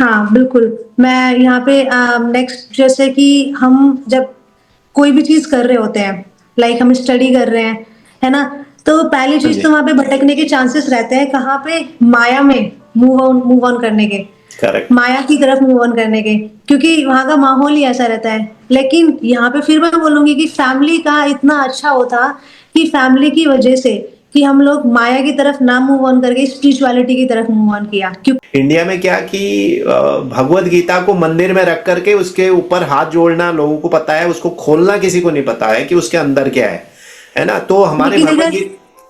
हाँ, बिल्कुल। मैं यहाँ पे नेक्स्ट जैसे कि हम जब कोई भी चीज़ कर रहे होते हैं, लाइक हम स्टडी कर रहे हैं, है ना? तो पहली हाँ चीज़ जी। तो वहाँ पे भटकने के चांसेस रहते हैं, कहाँ पे? माया में मूव ऑन करने के, करेक्ट। माया की तरफ मूव ऑन करने के, क्योंकि वहाँ का माहौल ही ऐसा रहता है। लेकिन यहाँ पे फिर मैं बोलूँगी कि फैमिली का इतना अच्छा वो था कि फैमिली की वजह से कि हम लोग माया की तरफ ना मूव ऑन करके स्पिरिचुअलिटी की तरफ मूव ऑन किया। क्यों इंडिया में क्या कि भगवत गीता को मंदिर में रख करके उसके ऊपर हाथ जोड़ना लोगों को पता है, उसको खोलना किसी को नहीं पता है कि उसके अंदर क्या है ना? तो हमारे लेकिन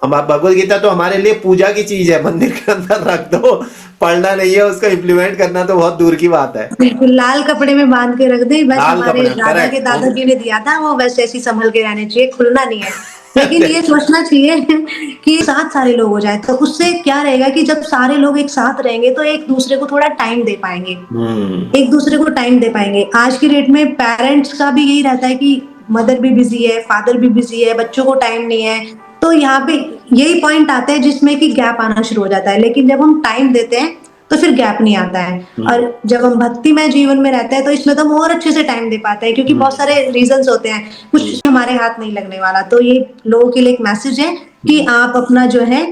अगर भगवत गीता तो हमारे लिए पूजा की चीज है, मंदिर के अंदर रख दो, पढ़ना नहीं है, उसको इम्प्लीमेंट करना तो बहुत दूर की बात है। बिल्कुल लाल कपड़े में बांध के रख दें, बस लाल हमारे कपड़ा, दादा के करेक्ट। दादाजी ने दिया था, वो वैसे ऐसे ही सँभल के रहने चाहिए, खुलना नहीं है। लेकिन ये सोचना चाहिए कि साथ सारे लोग हो जाएँ, तो उससे क्या रहेगा कि जब सारे लोग एक साथ रहेंगे, तो एक-दूसरे को थोड़ा टाइम दे पाएँगे। हम्म। एक-दूसरे को टाइम दे पाएँगे। आज की डेट में पेरेंट्स का भी यही रहता है कि मदर भी बिज़ी है, फादर भी बिज़ी है, बच्चों को टाइम नहीं है। तो यहाँ पे यही पॉइंट आता है जिसमें कि गैप आना शुरू हो जाता है। लेकिन जब हम टाइम देते हैं, तो फिर गैप नहीं आता है। और हम्म। जब हम भक्तिमय जीवन में रहते हैं, तो इसमें तो हम और अच्छे से टाइम दे पाते हैं क्योंकि बहुत हम्म। सारे रीज़न्स होते हैं, कुछ हमारे हाथ नहीं लगने वाला। तो ये लोगों के लिए एक मैसेज है कि हम्म। आप अपना जो है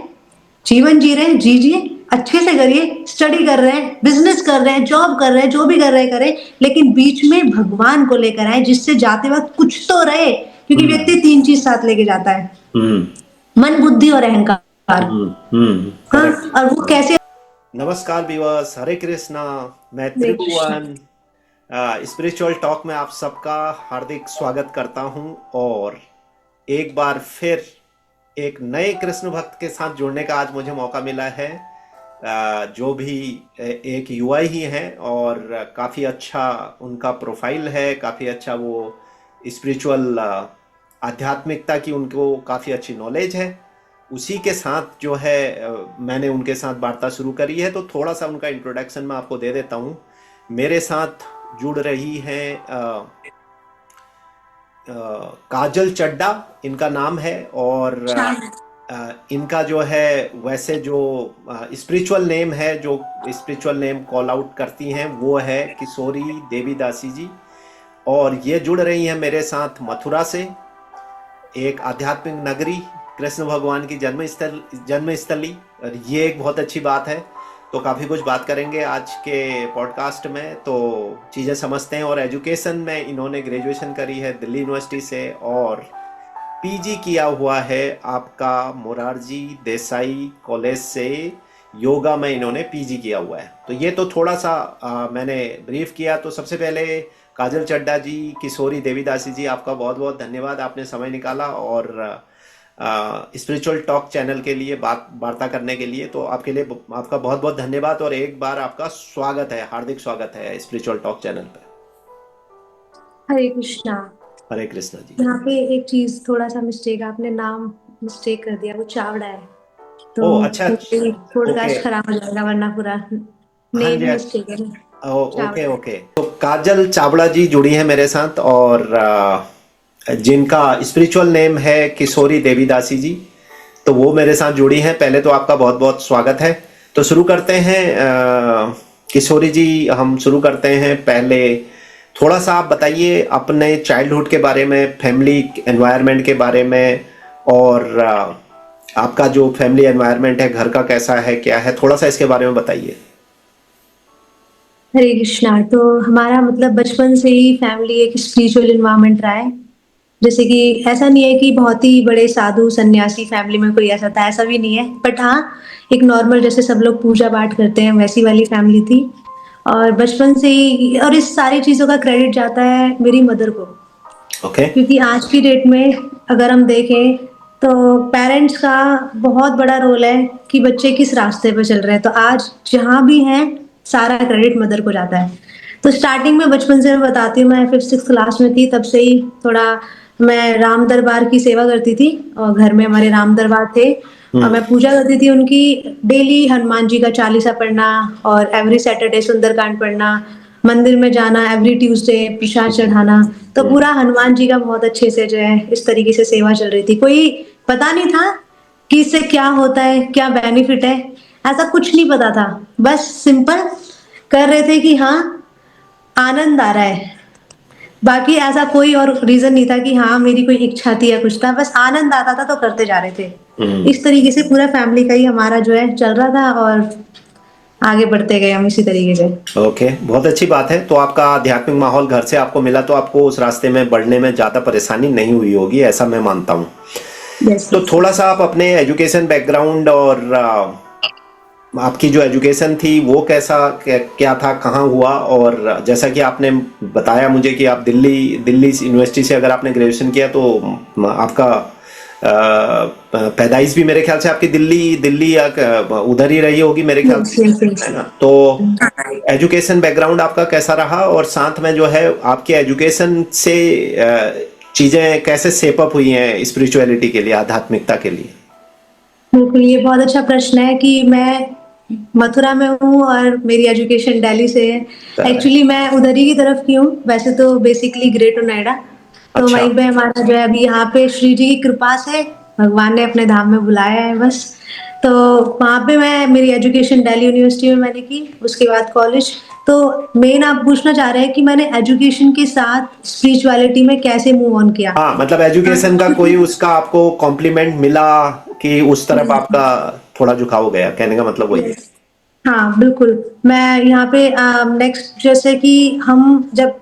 जीवन जी रहे हैं, जीजिए, अच्छे से करिए, स्टडी कर रहे हैं, बिज़नेस कर रहे हैं, जॉब कर रहे हैं, जो भी कर रहे हैं करें, लेकिन बीच में भगवान को लेकर आएँ जिससे जाते वक़्त कुछ तो रहे, क्योंकि हम्म। व्यक्ति 3 चीज़ साथ लेके जाता है, हम्म। मन, बुद्धि और अहंकार। हाँ, करेक्ट। और वो कैसे नमस्कार व्यूअर्स, हरे कृष्णा। मैं हरे कृष्ण। त्रिभुवन स्पिरिचुअल टॉक में आप सबका हार्दिक स्वागत करता हूं, और एक बार फिर एक नए कृष्ण भक्त के साथ जुड़ने का आज मुझे मौका मिला है। जो भी एक युवा ही हैं, और काफ़ी अच्छा उनका प्रोफाइल है, काफ़ी अच्छा वो स्पिरिचुअल आध्यात्मिकता की उनको काफ़ी अच्छी नॉलेज है। उसी के साथ जो है मैंने उनके साथ वार्ता शुरू करी है, तो थोड़ा सा उनका इंट्रोडक्शन मैं आपको दे देता हूँ। मेरे साथ जुड़ रही हैं काजल चड्डा, इनका नाम है, और इनका जो है वैसे जो स्पिरिचुअल नेम है, जो स्पिरिचुअल नेम कॉल आउट करती हैं, वो है किशोरी देवीदासी जी। और ये जुड़ रही हैं मेरे साथ मथुरा से, एक आध्यात्मिक नगरी, कृष्ण भगवान की जन्मस्थली। और ये एक बहुत अच्छी बात है। तो काफ़ी कुछ बात करेंगे आज के पॉडकास्ट में, तो चीज़ें समझते हैं। और एजुकेशन में इन्होंने ग्रेजुएशन करी है दिल्ली यूनिवर्सिटी से, और पीजी किया हुआ है आपका मोरारजी देसाई कॉलेज से। योगा में इन्होंने पीजी किया हुआ है। तो ये तो थोड़ा सा मैंने ब्रीफ किया। तो सबसे पहले काजल चड्डा जी, किशोरी देवीदासी जी, आपका बहुत बहुत धन्यवाद, आपने समय निकाला और स्पिरिचुअल टॉक चैनल के लिए बात वार्ता करने के लिए। तो आपके लिए आपका बहुत बहुत धन्यवाद, और एक बार आपका स्वागत है, हार्दिक स्वागत है स्पिरिचुअल टॉक चैनल पे। हरे कृष्णा। हरे कृष्णा जी। यहाँ पे एक चीज़ थोड़ा-सा मिस्टेक, आपने नाम मिस्टेक कर दिया, वो चावड़ा है। तो ओ अच्छा। ओके। पॉडकास्ट खराब हो जाएगा वरना पूरा, हाँ जी। नेम मिस्टेक है ना, ओके चावड़ा है। ओके। तो काजल चावड़ा जी जुड़ी हैं मेरे साथ, और जिनका स्पिरिचुअल नेम है किशोरी देवीदासी जी, तो वो मेरे साथ जुड़ी हैं। पहले तो आपका बहुत बहुत स्वागत है। तो शुरू करते हैं किशोरी जी, हम शुरू करते हैं। पहले थोड़ा सा आप बताइए अपने चाइल्डहुड के बारे में, फैमिली एनवायरनमेंट के बारे में, और आपका जो फैमिली एनवायरनमेंट है, घर का कैसा है, क्या है, थोड़ा सा इसके बारे में बताइए। हरे कृष्णा। तो हमारा मतलब बचपन से ही फैमिली एक स्पिरिचुअल एनवायरनमेंट रहा है। जैसे कि ऐसा नहीं है कि बहुत ही बड़े साधु सन्यासी फैमिली में कोई ऐसा था, ऐसा भी नहीं है। बट हाँ, एक नॉर्मल जैसे सब लोग पूजा पाठ करते हैं वैसी वाली फैमिली थी। और बचपन से ही, और इस सारी चीज़ों का क्रेडिट जाता है मेरी मदर को। ओके। क्योंकि आज की डेट में अगर हम देखें तो पेरेंट्स का बहुत बड़ा रोल है कि बच्चे किस रास्ते पे चल रहे हैं। तो आज जहाँ भी हैं, सारा क्रेडिट मदर को जाता है। तो स्टार्टिंग में बचपन से मैं बताती हूँ, मैं 5th-6th क्लास में थी तब से ही थोड़ा मैं राम दरबार की सेवा करती थी, और घर में हमारे राम दरबार थे, और हम्म। मैं पूजा करती थी उनकी। डेली हनुमान जी का चालीसा पढ़ना, और एवरी सैटरडे सुंदरकांड पढ़ना, मंदिर में जाना, एवरी ट्यूसडे प्रसाद चढ़ाना। तो हम्म। पूरा हनुमान जी का बहुत अच्छे से जो है इस तरीके से सेवा चल रही थी। कोई पता नहीं था कि इससे क्या होता है, क्या बेनिफिट है, ऐसा कुछ नहीं पता था। बस सिंपल कर रहे थे कि हाँ, आनंद आ रहा है। बाकी ऐसा कोई और रीज़न नहीं था कि हाँ, मेरी कोई इच्छा थी या कुछ था, बस आनंद आता था तो करते जा रहे थे। हुँ। इस तरीके से पूरा फैमिली का ही हमारा जो है चल रहा था और आगे बढ़ते गए हम इसी तरीके से। ओके, बहुत अच्छी बात है। तो आपका आध्यात्मिक माहौल घर से आपको मिला, तो आपको उस रास्ते में बढ़ने में ज़्यादा परेशानी नहीं हुई होगी, ऐसा मैं मानता हूँ। यस, तो यस। थोड़ा-सा आप अपने एजुकेशन बैकग्राउंड और आपकी जो एजुकेशन थी वो कैसा क्या था, कहाँ हुआ? और जैसा कि आपने बताया मुझे कि आप दिल्ली दिल्ली यूनिवर्सिटी से अगर आपने ग्रेजुएशन किया तो आपका पैदाइश भी मेरे ख्याल से आपकी दिल्ली दिल्ली या उधर ही रही होगी मेरे ख्याल यस, से, यस, यस। है ना? तो एजुकेशन बैकग्राउंड आपका कैसा रहा, और साथ में जो है आपके एजुकेशन से चीज़ें कैसे शेप अप हुई हैं स्पिरिचुअलिटी के लिए, आध्यात्मिकता के लिए? बिल्कुल, ये बहुत अच्छा प्रश्न है कि मैं मथुरा में हूँ और मेरी एजुकेशन दिल्ली से है। करेक्ट। एक्चुअली मैं उधर ही की तरफ की हूँ, वैसे तो बेसिकली ग्रेटर नोएडा। तो अच्छा। वहीं पे हमारा जो है अभी यहाँ पे श्री जी की कृपा से भगवान ने अपने धाम में बुलाया है बस। तो वहाँ पे मैं मेरी एजुकेशन दिल्ली यूनिवर्सिटी में मैंने की, उसके बाद कॉलेज। तो मेन आप पूछना चाह रहे हैं कि मैंने एजुकेशन के साथ स्पिरिचुअलिटी में कैसे मूव ऑन किया? हाँ, मतलब एजुकेशन का कोई उसका आपको कॉम्प्लीमेंट मिला कि उस तरफ आपका थोड़ा झुकाव गया, कहने का मतलब वही है। यस। हाँ, बिल्कुल। मैं यहाँ पे नेक्स्ट जैसे कि हम जब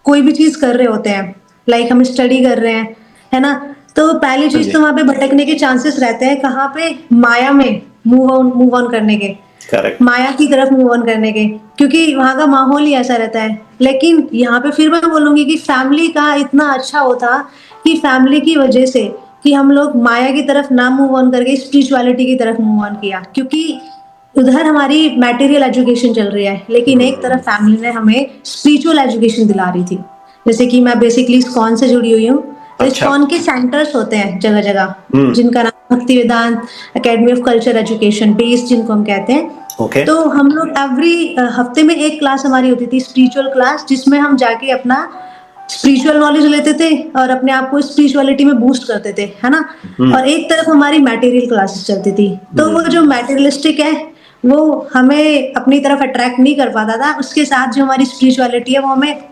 कोई भी चीज़ कर रहे होते हैं, लाइक हम स्टडी कर रहे हैं, है ना? तो पहली हाँ चीज़ जी। तो वहाँ पे भटकने के चांसेस रहते हैं, कहाँ पे? माया में मूव ऑन करने के। करेक्ट। माया की तरफ मूव ऑन करने के, क्योंकि वहाँ का माहौल ही ऐसा रहता है। लेकिन यहाँ पे फिर मैं बोलूँगी कि फैमिली का इतना अच्छा वो था कि फैमिली की वजह से कि हम लोग माया की तरफ ना मूव ऑन करके स्पिरिचुअलिटी की तरफ मूव ऑन किया, क्योंकि उधर हमारी मटेरियल एजुकेशन चल रही है, लेकिन एक तरफ फैमिली ने हमें स्पिरिचुअल एजुकेशन दिला रही थी। जैसे कि मैं बेसिकली इस्कॉन से जुड़ी हुई हूँ, तो अच्छा। इस्कॉन के सेंटर्स होते हैं जगह-जगह, हम्म। जिनका नाम Bhaktivedanta academy of culture education base जिनको हम कहते हैं। ओके। तो हम लोग एवरी हफ्ते में एक क्लास हमारी होती थी, स्पिरिचुअल क्लास, जिसमें हम जाके अपना स्पिरिचुअल नॉलेज लेते थे और अपने आप को स्पिरिचुअलिटी में बूस्ट करते थे, है ना? हम्म। और एक तरफ हमारी मटेरियल क्लासेस चलती थी। तो वो जो हम्म। मटेरियलिस्टिक है, वो हमें अपनी तरफ अट्रैक्ट नहीं कर पाता था। उसके साथ जो हमारी स्पिरिचुअलिटी है, वो हमें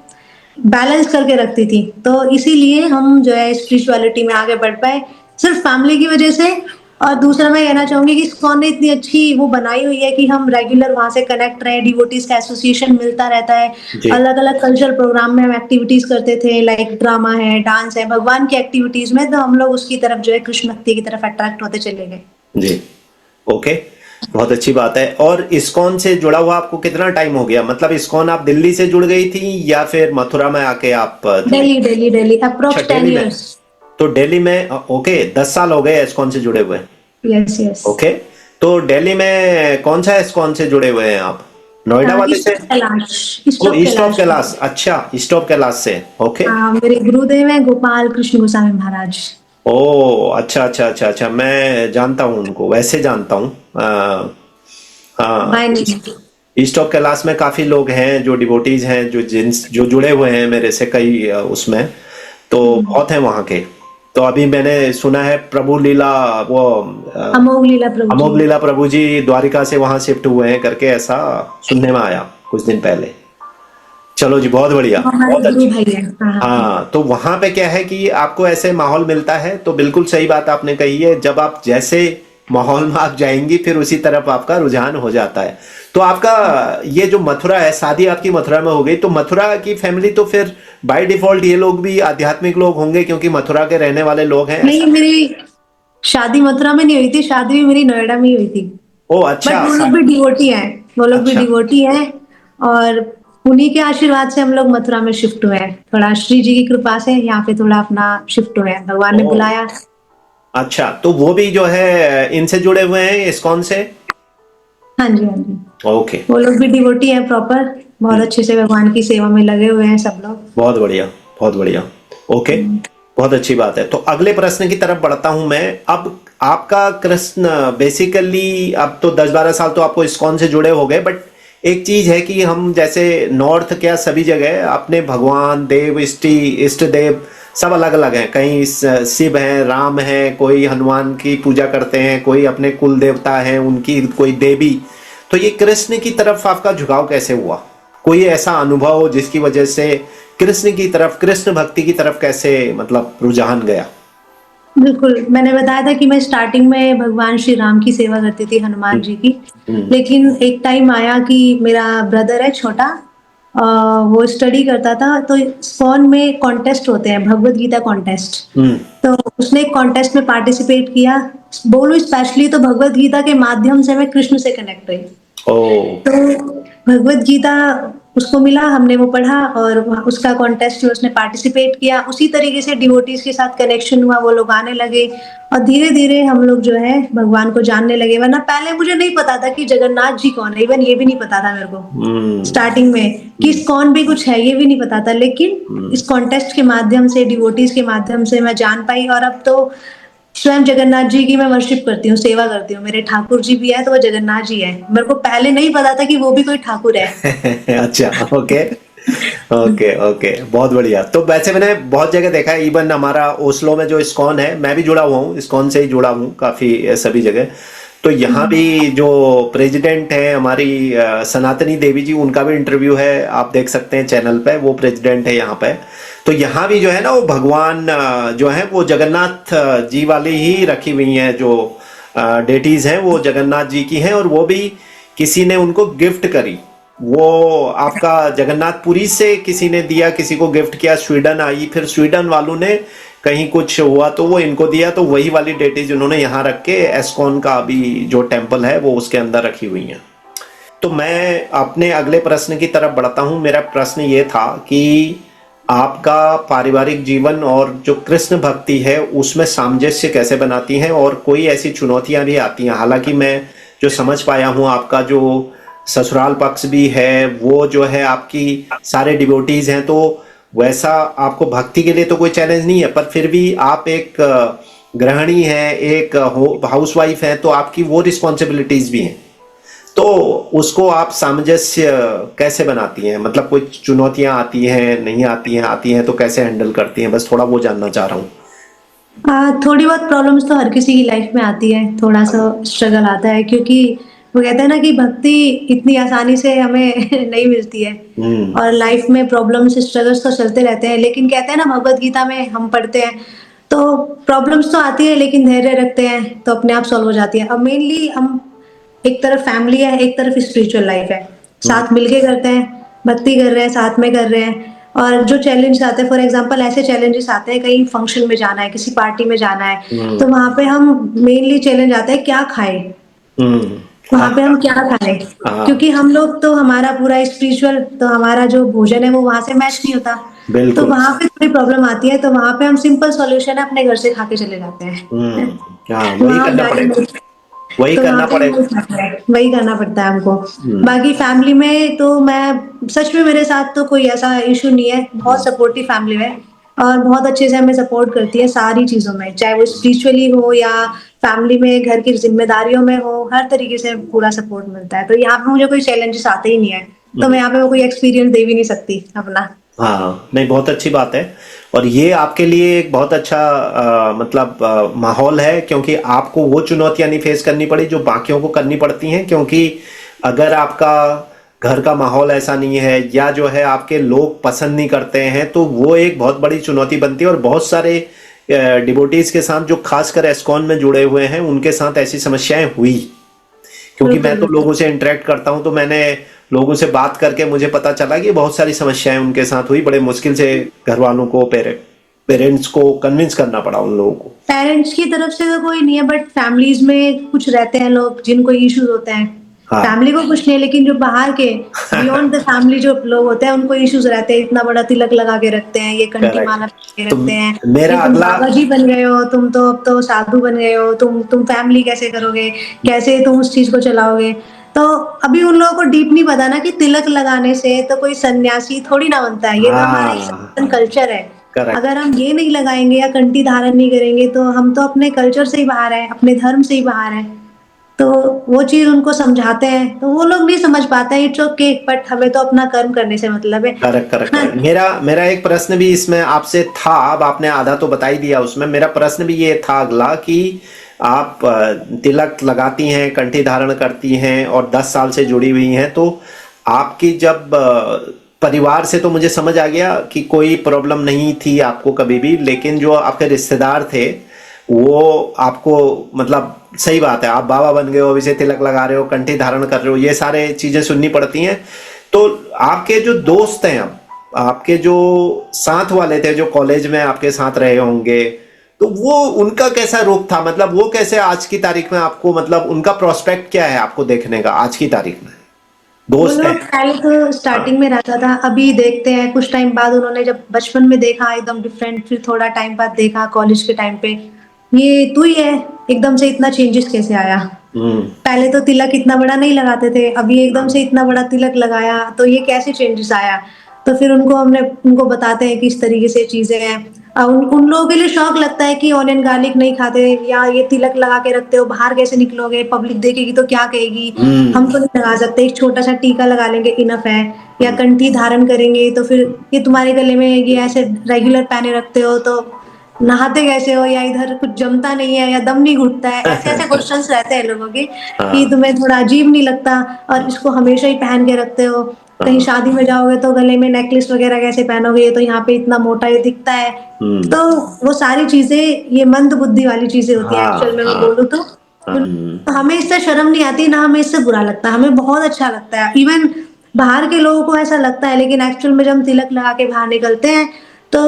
बैलेंस करके रखती थी। तो इसीलिए हम जो है स्पिरिचुअलिटी में आगे बढ़ पाए, सिर्फ फैमिली की वजह से। और दूसरा मैं कहना चाहूँगी कि इस्कॉन ने इतनी अच्छी वो बनाई हुई है कि हम रेगुलर वहाँ से कनेक्ट रहे, डिवोटीज़ का एसोसिएशन मिलता रहता है। जी। अलग-अलग कल्चरल प्रोग्राम में हम एक्टिविटीज़ करते थे, लाइक ड्रामा है, डांस है, भगवान की एक्टिविटीज़ में, तो हम लोग उसकी तरफ जो है कृष्ण भक्ति की तरफ अट्रैक्ट होते चले गए। जी। ओके, बहुत अच्छी बात है। और इस्कॉन से जुड़ा हुआ आपको कितना टाइम हो गया? मतलब इस्कॉन आप दिल्ली से जुड़ गई थी या फिर मथुरा में आके आप जुड़ी? दिल्ली, दिल्ली, दिल्ली, अच्छा, अप्रॉक्स 10 दिल्ली में। इयर्स। तो दिल्ली में ओके, 10 साल हो गए इस्कॉन से जुड़े हुए। Yes, yes. ओके। तो दिल्ली में कौन सा इस्कॉन से जुड़े हुए हैं आप? नोएडा वाले ईस्ट से? Of Kailash, east oh, of east of Kailash. Kailash. अच्छा, ईस्ट ऑफ कैलाश से। ओके। मेरे गुरुदेव हैं गोपाल कृष्ण गोस्वामी महाराज। ओ, अच्छा अच्छा अच्छा अच्छा, मैं जानता हूँ उनको, वैसे जानता हूँ। हाँ। By name. East of Kailash में काफी लोग हैं जो डिवोटीज हैं, जो जुड़े हुए हैं मेरे से कई उसमें, तो बहुत हैं वहाँ के। तो अभी मैंने सुना है प्रभु लीला, वो अ, अमोघ लीला प्रभु जी। अमोघ लीला प्रभु जी द्वारिका से वहाँ शिफ्ट हुए हैं करके, ऐसा सुनने में आया कुछ दिन पहले। चलो जी, बहुत बढ़िया, वो हमारे बहुत गुरु अच्छी। भाई हैं। हाँ, हाँ। हाँ, तो वहां पे क्या है कि आपको ऐसे माहौल मिलता है, तो बिल्कुल सही बात आपने कही है, जब आप जैसे माहौल में आप जाएंगी फिर उसी तरफ आपका रुझान हो जाता है। तो आपका ये जो मथुरा है, शादी आपकी मथुरा में हो गई, तो मथुरा की फैमिली तो फिर बाय डिफॉल्ट ये लोग भी आध्यात्मिक लोग होंगे, क्योंकि मथुरा के रहने वाले लोग हैं, नहीं, ऐसा? मेरी शादी मथुरा में नहीं हुई थी, शादी भी मेरी नोएडा में ही हुई थी। ओ बट अच्छा, वो लोग भी डिवोटी हैं, वो लोग भी अच्छा। डिवोटी हैं। और उन्हीं के आशीर्वाद से हम लोग मथुरा में शिफ्ट हुए हैं। थोड़ा श्री जी की कृपा से यहाँ पे थोड़ा अपना शिफ्ट हुए हैं, भगवान ने ओ बुलाया। अच्छा, तो वो भी जो है इनसे जुड़े हुए हैं, इस्कॉन से? हाँ जी, हाँ जी। ओके। वो लोग भी डिवोटी हैं प्रॉपर, बहुत अच्छे से भगवान की सेवा में लगे हुए हैं सब लोग। बहुत बढ़िया, बहुत बढ़िया। ओके, बहुत अच्छी बात है। तो अगले प्रश्न की तरफ बढ़ता हूं मैं। अब आपका कृष्ण बेसिकली, अब तो 10-12 साल तो आपको इस्कॉन से जुड़े हो गए, बट एक चीज है कि हम जैसे नॉर्थ, क्या सभी जगह अपने भगवान देव इष्ट देव सब अलग अलग हैं। कहीं शिव हैं, राम हैं, कोई हनुमान की पूजा करते हैं, कोई अपने कुल देवता हैं उनकी, कोई देवी। तो ये कृष्ण की तरफ आपका झुकाव कैसे हुआ? कोई ऐसा अनुभव हो जिसकी वजह से कृष्ण की तरफ, कृष्ण भक्ति की तरफ कैसे मतलब रुझान गया? बिल्कुल, मैंने बताया था कि मैं स्टार्टिंग में भगवान श्री राम की सेवा करती थी, हनुमान हम्म, जी की। हम्म, लेकिन एक टाइम आया कि मेरा ब्रदर है छोटा, वो स्टडी करता था, तो इस्कॉन में कॉन्टेस्ट होते हैं, भगवत गीता कॉन्टेस्ट। हम्म, तो उसने एक कॉन्टेस्ट में पार्टिसिपेट किया। बोलूँ स्पेशली तो भगवत गीता के माध्यम से मैं कृष्ण से कनेक्ट हुई। ओ, तो भगवत गीता उसको मिला, हमने वो पढ़ा और उसका कॉन्टेस्ट में उसने पार्टिसिपेट किया। उसी तरीके से डिवोटीज के साथ कनेक्शन हुआ, वो लोग आने लगे और धीरे धीरे हम लोग जो है भगवान को जानने लगे। वरना पहले मुझे नहीं पता था कि जगन्नाथ जी कौन है, इवन ये भी नहीं पता था मेरे को हम्म, स्टार्टिंग में कि हम्म, इस्कॉन भी कुछ है, ये भी नहीं पता था। लेकिन हम्म। इस कॉन्टेस्ट के माध्यम से, डिवोटीज के माध्यम से मैं जान पाई। और अब तो स्वयं जगन्नाथ जी की मैं वर्शिप करती हूँ, सेवा करती हूँ। मेरे ठाकुर जी भी है तो वो जगन्नाथ जी है। मेरे को पहले नहीं पता था कि वो भी कोई ठाकुर है। अच्छा, ओके, ओके, ओके, बहुत बढ़िया। तो वैसे मैंने बहुत जगह देखा है, इवन हमारा ओस्लो में जो इस्कॉन है, मैं भी जुड़ा हुआ हूँ, इस्कॉन से ही जुड़ा हूँ काफी सभी जगह। तो यहाँ भी जो प्रेसिडेंट है हमारी सनातनी देवी जी, उनका भी इंटरव्यू है, आप देख सकते हैं चैनल पे, वो प्रेसिडेंट है यहाँ पे। तो यहाँ भी जो है ना, वो भगवान जो है वो जगन्नाथ जी वाली ही रखी हुई हैं, जो डेटीज हैं वो जगन्नाथ जी की हैं, और वो भी किसी ने उनको गिफ्ट करी। वो आपका जगन्नाथपुरी से किसी ने दिया, किसी को गिफ्ट किया, स्वीडन आई, फिर स्वीडन वालों ने कहीं कुछ हुआ तो वो इनको दिया, तो वही वाली डेटीज उन्होंने यहाँ रख के एस्कॉन का अभी जो टेम्पल है वो उसके अंदर रखी हुई हैं। तो मैं अपने अगले प्रश्न की तरफ बढ़ता हूँ। मेरा प्रश्न ये था कि आपका पारिवारिक जीवन और जो कृष्ण भक्ति है उसमें सामंजस्य कैसे बनाती हैं, और कोई ऐसी चुनौतियां भी आती हैं? हालांकि मैं जो समझ पाया हूँ, आपका जो ससुराल पक्ष भी है वो जो है आपकी सारे डिवोटीज हैं, तो वैसा आपको भक्ति के लिए तो कोई चैलेंज नहीं है, पर फिर भी आप एक गृहिणी हैं, एक हाउस वाइफ हैं, तो आपकी वो रिस्पॉन्सिबिलिटीज भी हैं। तो उसको आप सामंजस्य कैसे बनाती हैं? मतलब कोई चुनौतियां आती हैं, नहीं आती हैं, आती हैं तो कैसे हैंडल करती हैं? बस थोड़ा वो जानना चाह रहा हूँ। थोड़ी बहुत प्रॉब्लम्स तो हर किसी की लाइफ में आती है, थोड़ा सा स्ट्रगल आता है, क्योंकि वो कहते हैं ना कि भक्ति इतनी आसानी से हमें नहीं मिलती है। हम्म, और लाइफ में प्रॉब्लम्स स्ट्रगल्स तो चलते रहते हैं। लेकिन कहते हैं ना, भगवत गीता में हम पढ़ते हैं तो प्रॉब्लम्स तो आती है लेकिन धैर्य रखते हैं तो अपने आप सॉल्व हो जाती है। अब मेनली हम एक तरफ फैमिली है, एक तरफ स्पिरिचुअल लाइफ है, हम्म, साथ मिलके करते हैं, भक्ति कर रहे हैं, साथ में कर रहे हैं। और जो चैलेंज आते हैं, फॉर एग्जांपल ऐसे चैलेंजेस आते हैं, कहीं फंक्शन में जाना है, किसी पार्टी में जाना है, हम्म, तो वहां पे हम मेनली चैलेंज आता है क्या खाए, हम्म, हाँ, वहां पे हम क्या खाएं। हाँ, क्योंकि हम लोग तो हमारा पूरा स्पिरिचुअल, तो हमारा जो भोजन है वो वहां से मैच नहीं होता। तो बिल्कुल। वहां पे थोड़ी प्रॉब्लम आती है, तो वहां पे हम सिंपल सॉल्यूशन है, अपने घर से खा के चले जाते हैं। हाँ, वही वहां हम करना जाके पड़ेगा, वही तो वहाँ करना पे पड़ेगा। वही करना पड़ता है हमको। हम्म, बाकी फैमिली में तो मैं सच में, मेरे साथ तो कोई ऐसा इशू नहीं है, बहुत सपोर्टिव फैमिली है और बहुत अच्छे से हमें सपोर्ट करती है सारी चीजों में, चाहे वो स्पिरिचुअली हो या फैमिली में घर की जिम्मेदारियों में हो, हर तरीके से पूरा सपोर्ट मिलता है। तो यहाँ पे मुझे कोई चैलेंजेस आते ही नहीं है, तो मैं हम्म, यहाँ पे कोई एक्सपीरियंस दे भी नहीं सकती अपना। हाँ, नहीं, बहुत अच्छी बात है। और ये आपके लिए एक बहुत अच्छा मतलब माहौल है, क्योंकि आपको वो चुनौतियां नहीं फेस करनी पड़ी जो बाकियों को करनी पड़ती हैं। क्योंकि अगर आपका घर का माहौल ऐसा नहीं है, या जो है आपके लोग पसंद नहीं करते हैं, तो वो एक बहुत बड़ी चुनौती बनती है। और बहुत सारे डिवोटीज के साथ जो खासकर एस्कॉन में जुड़े हुए हैं उनके साथ ऐसी समस्याएं हुई। क्योंकि मैं बिल्कुल तो बिल्कुल। लोगों से इंटरेक्ट करता हूं, तो मैंने लोगों से बात करके मुझे पता चला कि बहुत सारी समस्याएं उनके साथ हुई, बड़े मुश्किल से घर वालों को, पेरेंट्स को कन्विंस करना पड़ा उन लोगों को। पेरेंट्स की तरफ से तो कोई नहीं है, बट फैमिलीज में कुछ रहते हैं लोग जिनको इश्यूज होते हैं। हाँ। फैमिली को कुछ नहीं, लेकिन जो बाहर के, बियॉन्ड द फैमिली जो लोग होते हैं उनको इश्यूज रहते हैं। इतना बड़ा तिलक लगा के रखते हैं, ये कंठी करेक्ट। माला पहन के तो रखते हैं, मेरा ये तुम अगला, बाबा जी बन गए हो, तुम तो अब तो साधु बन गए हो, तुम फैमिली कैसे करोगे, कैसे तुम उस चीज को चलाओगे। तो अभी उन लोगों को डीप नहीं पता ना कि तिलक लगाने से तो कोई सन्यासी थोड़ी ना बनता है, ये तो हमारा ही सनातन हाँ, कल्चर है। करेक्ट, अगर हम ये नहीं लगाएंगे या कंठी धारण नहीं करेंगे तो हम तो अपने कल्चर से ही बाहर हैं, अपने धर्म से ही बाहर हैं। तो वो चीज उनको समझाते हैं तो वो लोग नहीं समझ पाते हैं, इट्स ओके, बट हमें तो अपना कर्म करने से मतलब है। Correct, correct, correct. मेरा मेरा एक प्रश्न भी इसमें आपसे था, अब आपने आधा तो बता ही दिया उसमें। मेरा प्रश्न भी ये था अगला कि आप तिलक लगाती हैं, कंठी धारण करती हैं और 10 साल से जुड़ी हुई हैं, तो आपकी जब परिवार से तो मुझे समझ आ गया कि कोई प्रॉब्लम नहीं थी आपको कभी भी, लेकिन जो आपके रिश्तेदार थे वो आपको, मतलब सही बात है, आप बाबा बन गए हो, अभी से तिलक लगा रहे हो, कंठी धारण कर रहे हो, ये सारे चीजें सुननी पड़ती हैं। तो आपके जो दोस्त हैं, अब आपके जो साथ वाले थे जो कॉलेज में आपके साथ रहे होंगे, तो वो उनका कैसा रुख था, मतलब वो कैसे आज की तारीख में आपको, मतलब उनका प्रोस्पेक्ट क्या है आपको देखने का आज की तारीख में, वो दोस्त हैं? लोग पहले तो हाँ। स्टार्टिंग में रहता था, अभी देखते हैं कुछ टाइम बाद उन्होंने जब बचपन में देखा एकदम डिफरेंट, फिर थोड़ा टाइम बाद देखा कॉलेज के टाइम पे, ये तू ही है, एकदम से इतना चेंजेस कैसे आया। हम्म। पहले तो तिलक इतना बड़ा नहीं लगाते थे, अभी एकदम से इतना बड़ा तिलक लगाया, तो ये कैसे चेंजेस आया। तो फिर उनको बताते हैं कि इस तरीके से चीजें हैं। उन लोगों के लिए शौक लगता है कि ऑनियन गार्लिक नहीं खाते, या ये तिलक लगा के रखते हो, बाहर कैसे निकलोगे, पब्लिक देखेगी तो क्या कहेगी, हम तो नहीं लगा सकते, एक छोटा सा टीका लगा लेंगे इनफ है, या हम्म। कंठी धारण करेंगे तो फिर ये तुम्हारे गले में ये ऐसे रेगुलर पहने रखते हो तो नहाते कैसे हो, या इधर कुछ जमता नहीं है, या दम नहीं घुटता है, ऐसे ऐसे क्वेश्चंस रहते हैं लोगों के कि हाँ। तुम्हें थोड़ा अजीब नहीं लगता, और इसको हमेशा ही पहन के रखते हो, कहीं हाँ। शादी में जाओगे तो गले में नेकलेस वगैरह कैसे पहनोगे, ये तो यहाँ पे इतना मोटा ये दिखता है। हम्म। तो वो सारी चीजें, ये मंद बुद्धि वाली चीजें होती है हाँ। एक्चुअल में, मैं हाँ। बोलूँ तो हमें इससे शर्म नहीं आती, ना हमें इससे बुरा लगता, हमें बहुत अच्छा लगता है। इवन बाहर के लोगों को ऐसा लगता है, लेकिन एक्चुअल में जब हम तिलक लगा के बाहर निकलते हैं तो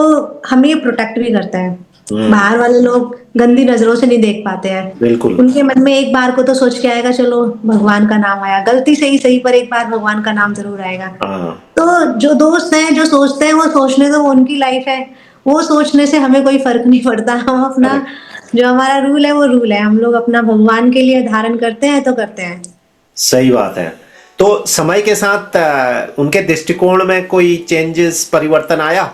हमें ये प्रोटेक्ट भी करता है। हम्म। बाहर वाले लोग गंदी नजरों से नहीं देख पाते हैं, बिल्कुल। उनके मन में एक बार को तो सोच के आएगा चलो भगवान का नाम आया, गलती से ही सही पर एक बार भगवान का नाम जरूर आएगा। हाँ। तो जो दोस्त हैं जो सोचते हैं वो सोचने दो, वो उनकी लाइफ है, वो सोचने से हमें कोई फर्क नहीं पड़ता। हम अपना, करेक्ट। जो हमारा रूल है वो रूल है, हम लोग अपना भगवान के लिए धारण करते हैं तो करते हैं। सही बात है। तो समय के साथ उनके दृष्टिकोण में कोई चेंजेस, परिवर्तन आया?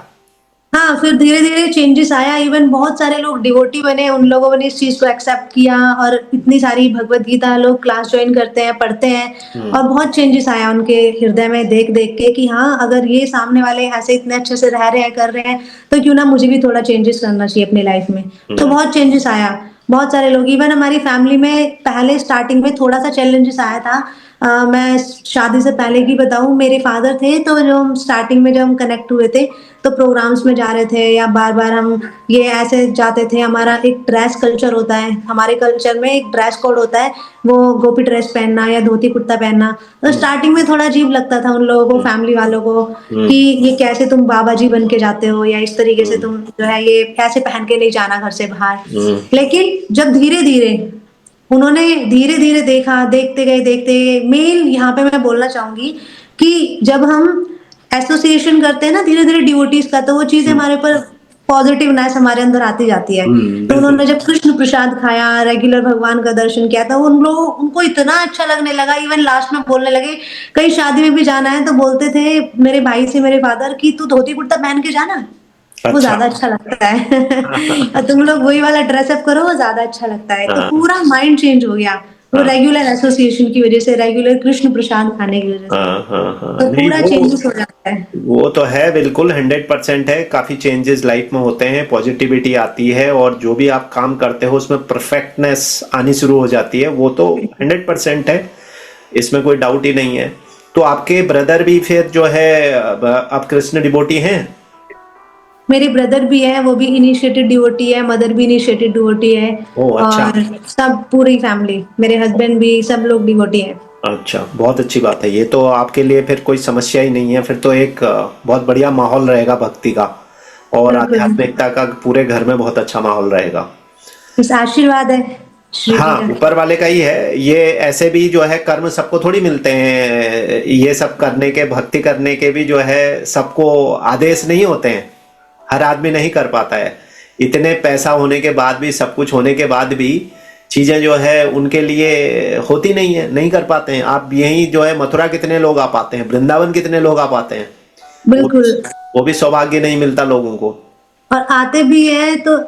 हाँ, फिर धीरे-धीरे चेंजेस आया, इवन बहुत सारे लोग डिवोटी बने, उन लोगों ने इस चीज़ को एक्सेप्ट किया, और इतनी सारी भगवत गीता लोग क्लास जॉइन करते हैं, पढ़ते हैं, हम्म। और बहुत चेंजेस आया उनके हृदय में देख-देख के कि हाँ, अगर ये सामने वाले ऐसे इतने अच्छे से रह रहे हैं, कर रहे हैं, तो क्यों ना मुझे भी थोड़ा चेंजेस करना चाहिए अपनी लाइफ में। तो हम्म। बहुत चेंजेस आया, बहुत सारे लोग, इवन हमारी फैमिली में पहले स्टार्टिंग में थोड़ा-सा चैलेंजेस आया था। मैं शादी से पहले की बताऊँ, मेरे फादर थे, तो जो हम स्टार्टिंग में जब हम कनेक्ट हुए थे, तो प्रोग्राम्स में जा रहे थे या बार-बार हम ये ऐसे जाते थे, हमारा एक ड्रेस कल्चर होता है, हमारे कल्चर में एक ड्रेस कोड होता है, वो गोपी ड्रेस पहनना या धोती कुर्ता पहनना। तो हम्म। स्टार्टिंग में थोड़ा अजीब लगता था उन लोगों को, हम्म। फैमिली वालों को, हम्म। कि ये कैसे तुम बाबा जी बन के जाते हो, या इस तरीके से हम्म। तुम जो है ये कैसे पहन के नहीं जाना घर से बाहर। हम्म। लेकिन जब धीरे-धीरे उन्होंने धीरे-धीरे देखा, देखते गए, मेन यहाँ पे मैं बोलना चाहूँगी कि जब हम एसोसिएशन करते हैं ना धीरे-धीरे डिवोटीज़ का, तो वो चीज़ें हम्म। हमारे ऊपर पॉज़िटिवनेस हमारे अंदर आती जाती है। तो बिल्कुल। उन्होंने जब कृष्ण प्रसाद खाया, रेगुलर भगवान का दर्शन किया, तो उनको इतना अच्छा लगने लगा, इवन लास्ट में बोलने लगे, कहीं शादी में भी जाना है तो बोलते थे मेरे भाई से, मेरे फादर, कि तू धोती कुर्ता पहन के जाना, वो अच्छा। ज़्यादा अच्छा लगता है। और तुम लोग वही वाला ड्रेसअप करो, वो ज़्यादा अच्छा लगता है। तो हाँ। पूरा माइंड चेंज हो गया, वो हाँ। रेगुलर एसोसिएशन की वजह से, रेगुलर कृष्ण प्रसाद खाने की वजह से। हाँ। हाँ। हाँ। तो नहीं, पूरा चेंजेस हो जाता है। वो तो है, बिल्कुल 100% है। काफी चेंजेस लाइफ में होते हैं, पॉजिटिविटी आती है, और जो भी आप काम करते हो उसमें परफेक्टनेस आनी शुरू हो जाती है, वो तो 100% है, इसमें कोई डाउट ही नहीं है। तो आपके ब्रदर भी फिर जो है अब कृष्ण डिवोटी हैं? मेरे ब्रदर भी है, वो भी इनिशिएटेड डिवोटी है, मदर भी इनिशिएटेड डिवोटी है, ओह, अच्छा। और सब पूरी फैमिली, मेरे हस्बैंड भी, सब लोग डिवोटी है। अच्छा, बहुत अच्छी बात है। ये तो आपके लिए फिर कोई समस्या ही नहीं है, फिर तो एक बहुत बढ़िया माहौल रहेगा भक्ति का, और बिल्कुल, आध्यात्मिकता का पूरे घर में बहुत अच्छा माहौल रहेगा। बस आशीर्वाद है श्री जी हाँ, का। ऊपर वाले का ही है ये। ऐसे भी जो है कर्म सबको थोड़ी मिलते हैं, ये सब करने के, भक्ति करने के भी जो है सबको आदेश नहीं होते हैं, हर आदमी नहीं कर पाता है। इतने पैसा होने के बाद भी, सब कुछ होने के बाद भी चीजें जो है उनके लिए होती नहीं है, नहीं कर पाते हैं। आप यही जो है मथुरा कितने लोग आ पाते हैं, वृंदावन कितने लोग आ पाते हैं, वो भी बिल्कुल, वो भी सौभाग्य नहीं मिलता लोगों को। और आते भी हैं तो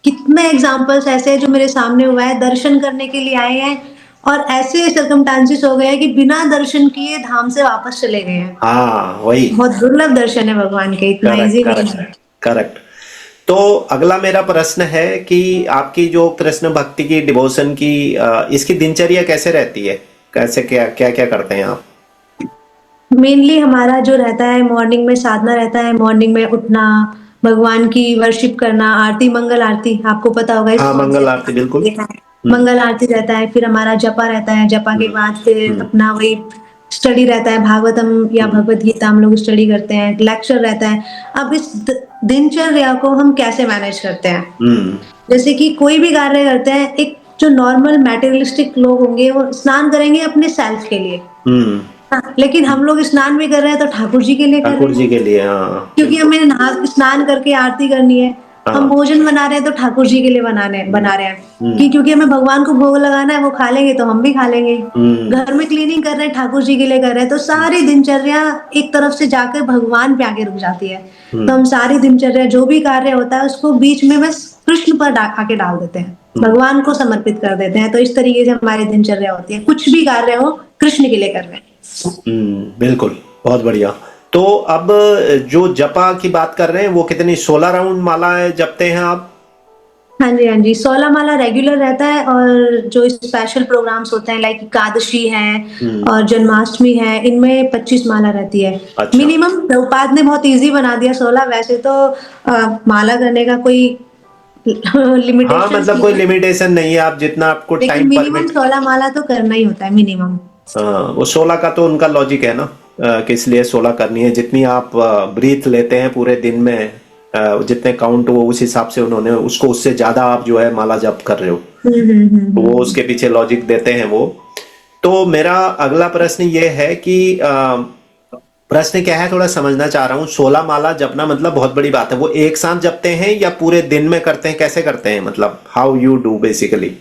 कितने एग्जाम्पल्स ऐसे हैं जो मेरे सामने हुआ है, दर्शन करने के लिए आए हैं, और ऐसे सर्कमस्टांसेस हो गए हैं कि बिना दर्शन किए धाम से वापस चले गए हैं। हाँ, वही। बहुत दुर्लभ दर्शन है भगवान के, इतना करेक्ट, इजी नहीं करेक्ट, है। करेक्ट। तो अगला मेरा प्रश्न है कि आपकी जो कृष्ण भक्ति की डिवोशन की इसकी दिनचर्या कैसे रहती है, कैसे क्या क्या क्या करते हैं आप? मेनली हमारा जो रहता है मॉर्निंग में साधना रहता है, मॉर्निंग में उठना, भगवान की वर्शिप करना, आरती, मंगल आरती, आपको पता होगा इस हाँ, फ़ोन से मंगल आरती बिल्कुल। देखा है। हम्म। मंगल आरती रहता है, फिर हमारा जपा रहता है, जपा के हम्म। बाद फिर हम्म। अपना वही स्टडी रहता है, भागवतम या हम्म। भगवद गीता हम लोग स्टडी करते हैं, लेक्चर रहता है। अब इस दिनचर्या को हम कैसे मैनेज करते हैं? हम्म। जैसे कि कोई भी कार्य करते हैं, एक जो नॉर्मल मटेरियलिस्टिक लोग होंगे वो स्नान करेंगे अपने सेल्फ के लिए। हम्म। हाँ, लेकिन हम लोग स्नान भी कर रहे हैं तो ठाकुर जी के लिए कर रहे ठाकुर जी हैं, के लिए, हाँ क्योंकि बिल्कुल। हमें नहा स्नान करके आरती करनी है। हम हाँ। भोजन बना रहे हैं तो ठाकुर जी के लिए बना रहे हैं, कि हम्म। क्योंकि हमें भगवान को भोग लगाना है, वो खा लेंगे तो हम भी खा लेंगे। हम्म। घर में क्लीनिंग कर रहे हैं, ठाकुर जी के लिए कर रहे हैं, तो सारी दिनचर्या एक तरफ से जाकर भगवान पे आके रुक जाती है। तो हम्म। हम सारी दिनचर्या जो भी कार्य होता है उसको बीच में बस कृष्ण पर आके डाल देते हैं, हम्म। भगवान को समर्पित कर देते हैं। तो इस तरीके से हमारी दिनचर्या होती है, कुछ भी कार्य हो कृष्ण के लिए कर रहे हैं। बिल्कुल, बहुत बढ़िया। तो अब जो जपा की बात कर रहे हैं वो कितनी 16 राउंड माला जपते हैं आप? हाँ जी, हाँ जी, 16 माला रेगुलर रहता है, और जो स्पेशल प्रोग्राम्स होते हैं लाइक एकादशी है हम्म। और जन्माष्टमी है, इनमें 25 माला रहती है। अच्छा। मिनिमम प्रभुपाद ने बहुत ईज़ी बना दिया 16, वैसे तो माला करने का कोई हाँ, लिमिटेशंस मतलब नहीं कोई है, लिमिटेशन नहीं है, आप जितना आपको लेकिन टाइम मिनिमम परमिट। 16 माला तो करना ही होता है मिनिमम। हाँ, वो 16 का तो उनका लॉजिक है ना, कि इसलिए 16 करनी है, जितनी आप ब्रीथ लेते हैं पूरे दिन में, जितने काउंट वो उस हिसाब से उन्होंने उसको, उससे ज्यादा आप जो है माला जप कर रहे हो, तो वो हुँ। उसके पीछे लॉजिक देते हैं वो। तो मेरा अगला प्रश्न ये है कि प्रश्न क्या है, थोड़ा समझना चाह रहा हूँ। 16 माला जपना मतलब बहुत बड़ी बात है, वो एक साथ जपते हैं या पूरे दिन में करते हैं, कैसे करते हैं, मतलब हाउ यू डू बेसिकली?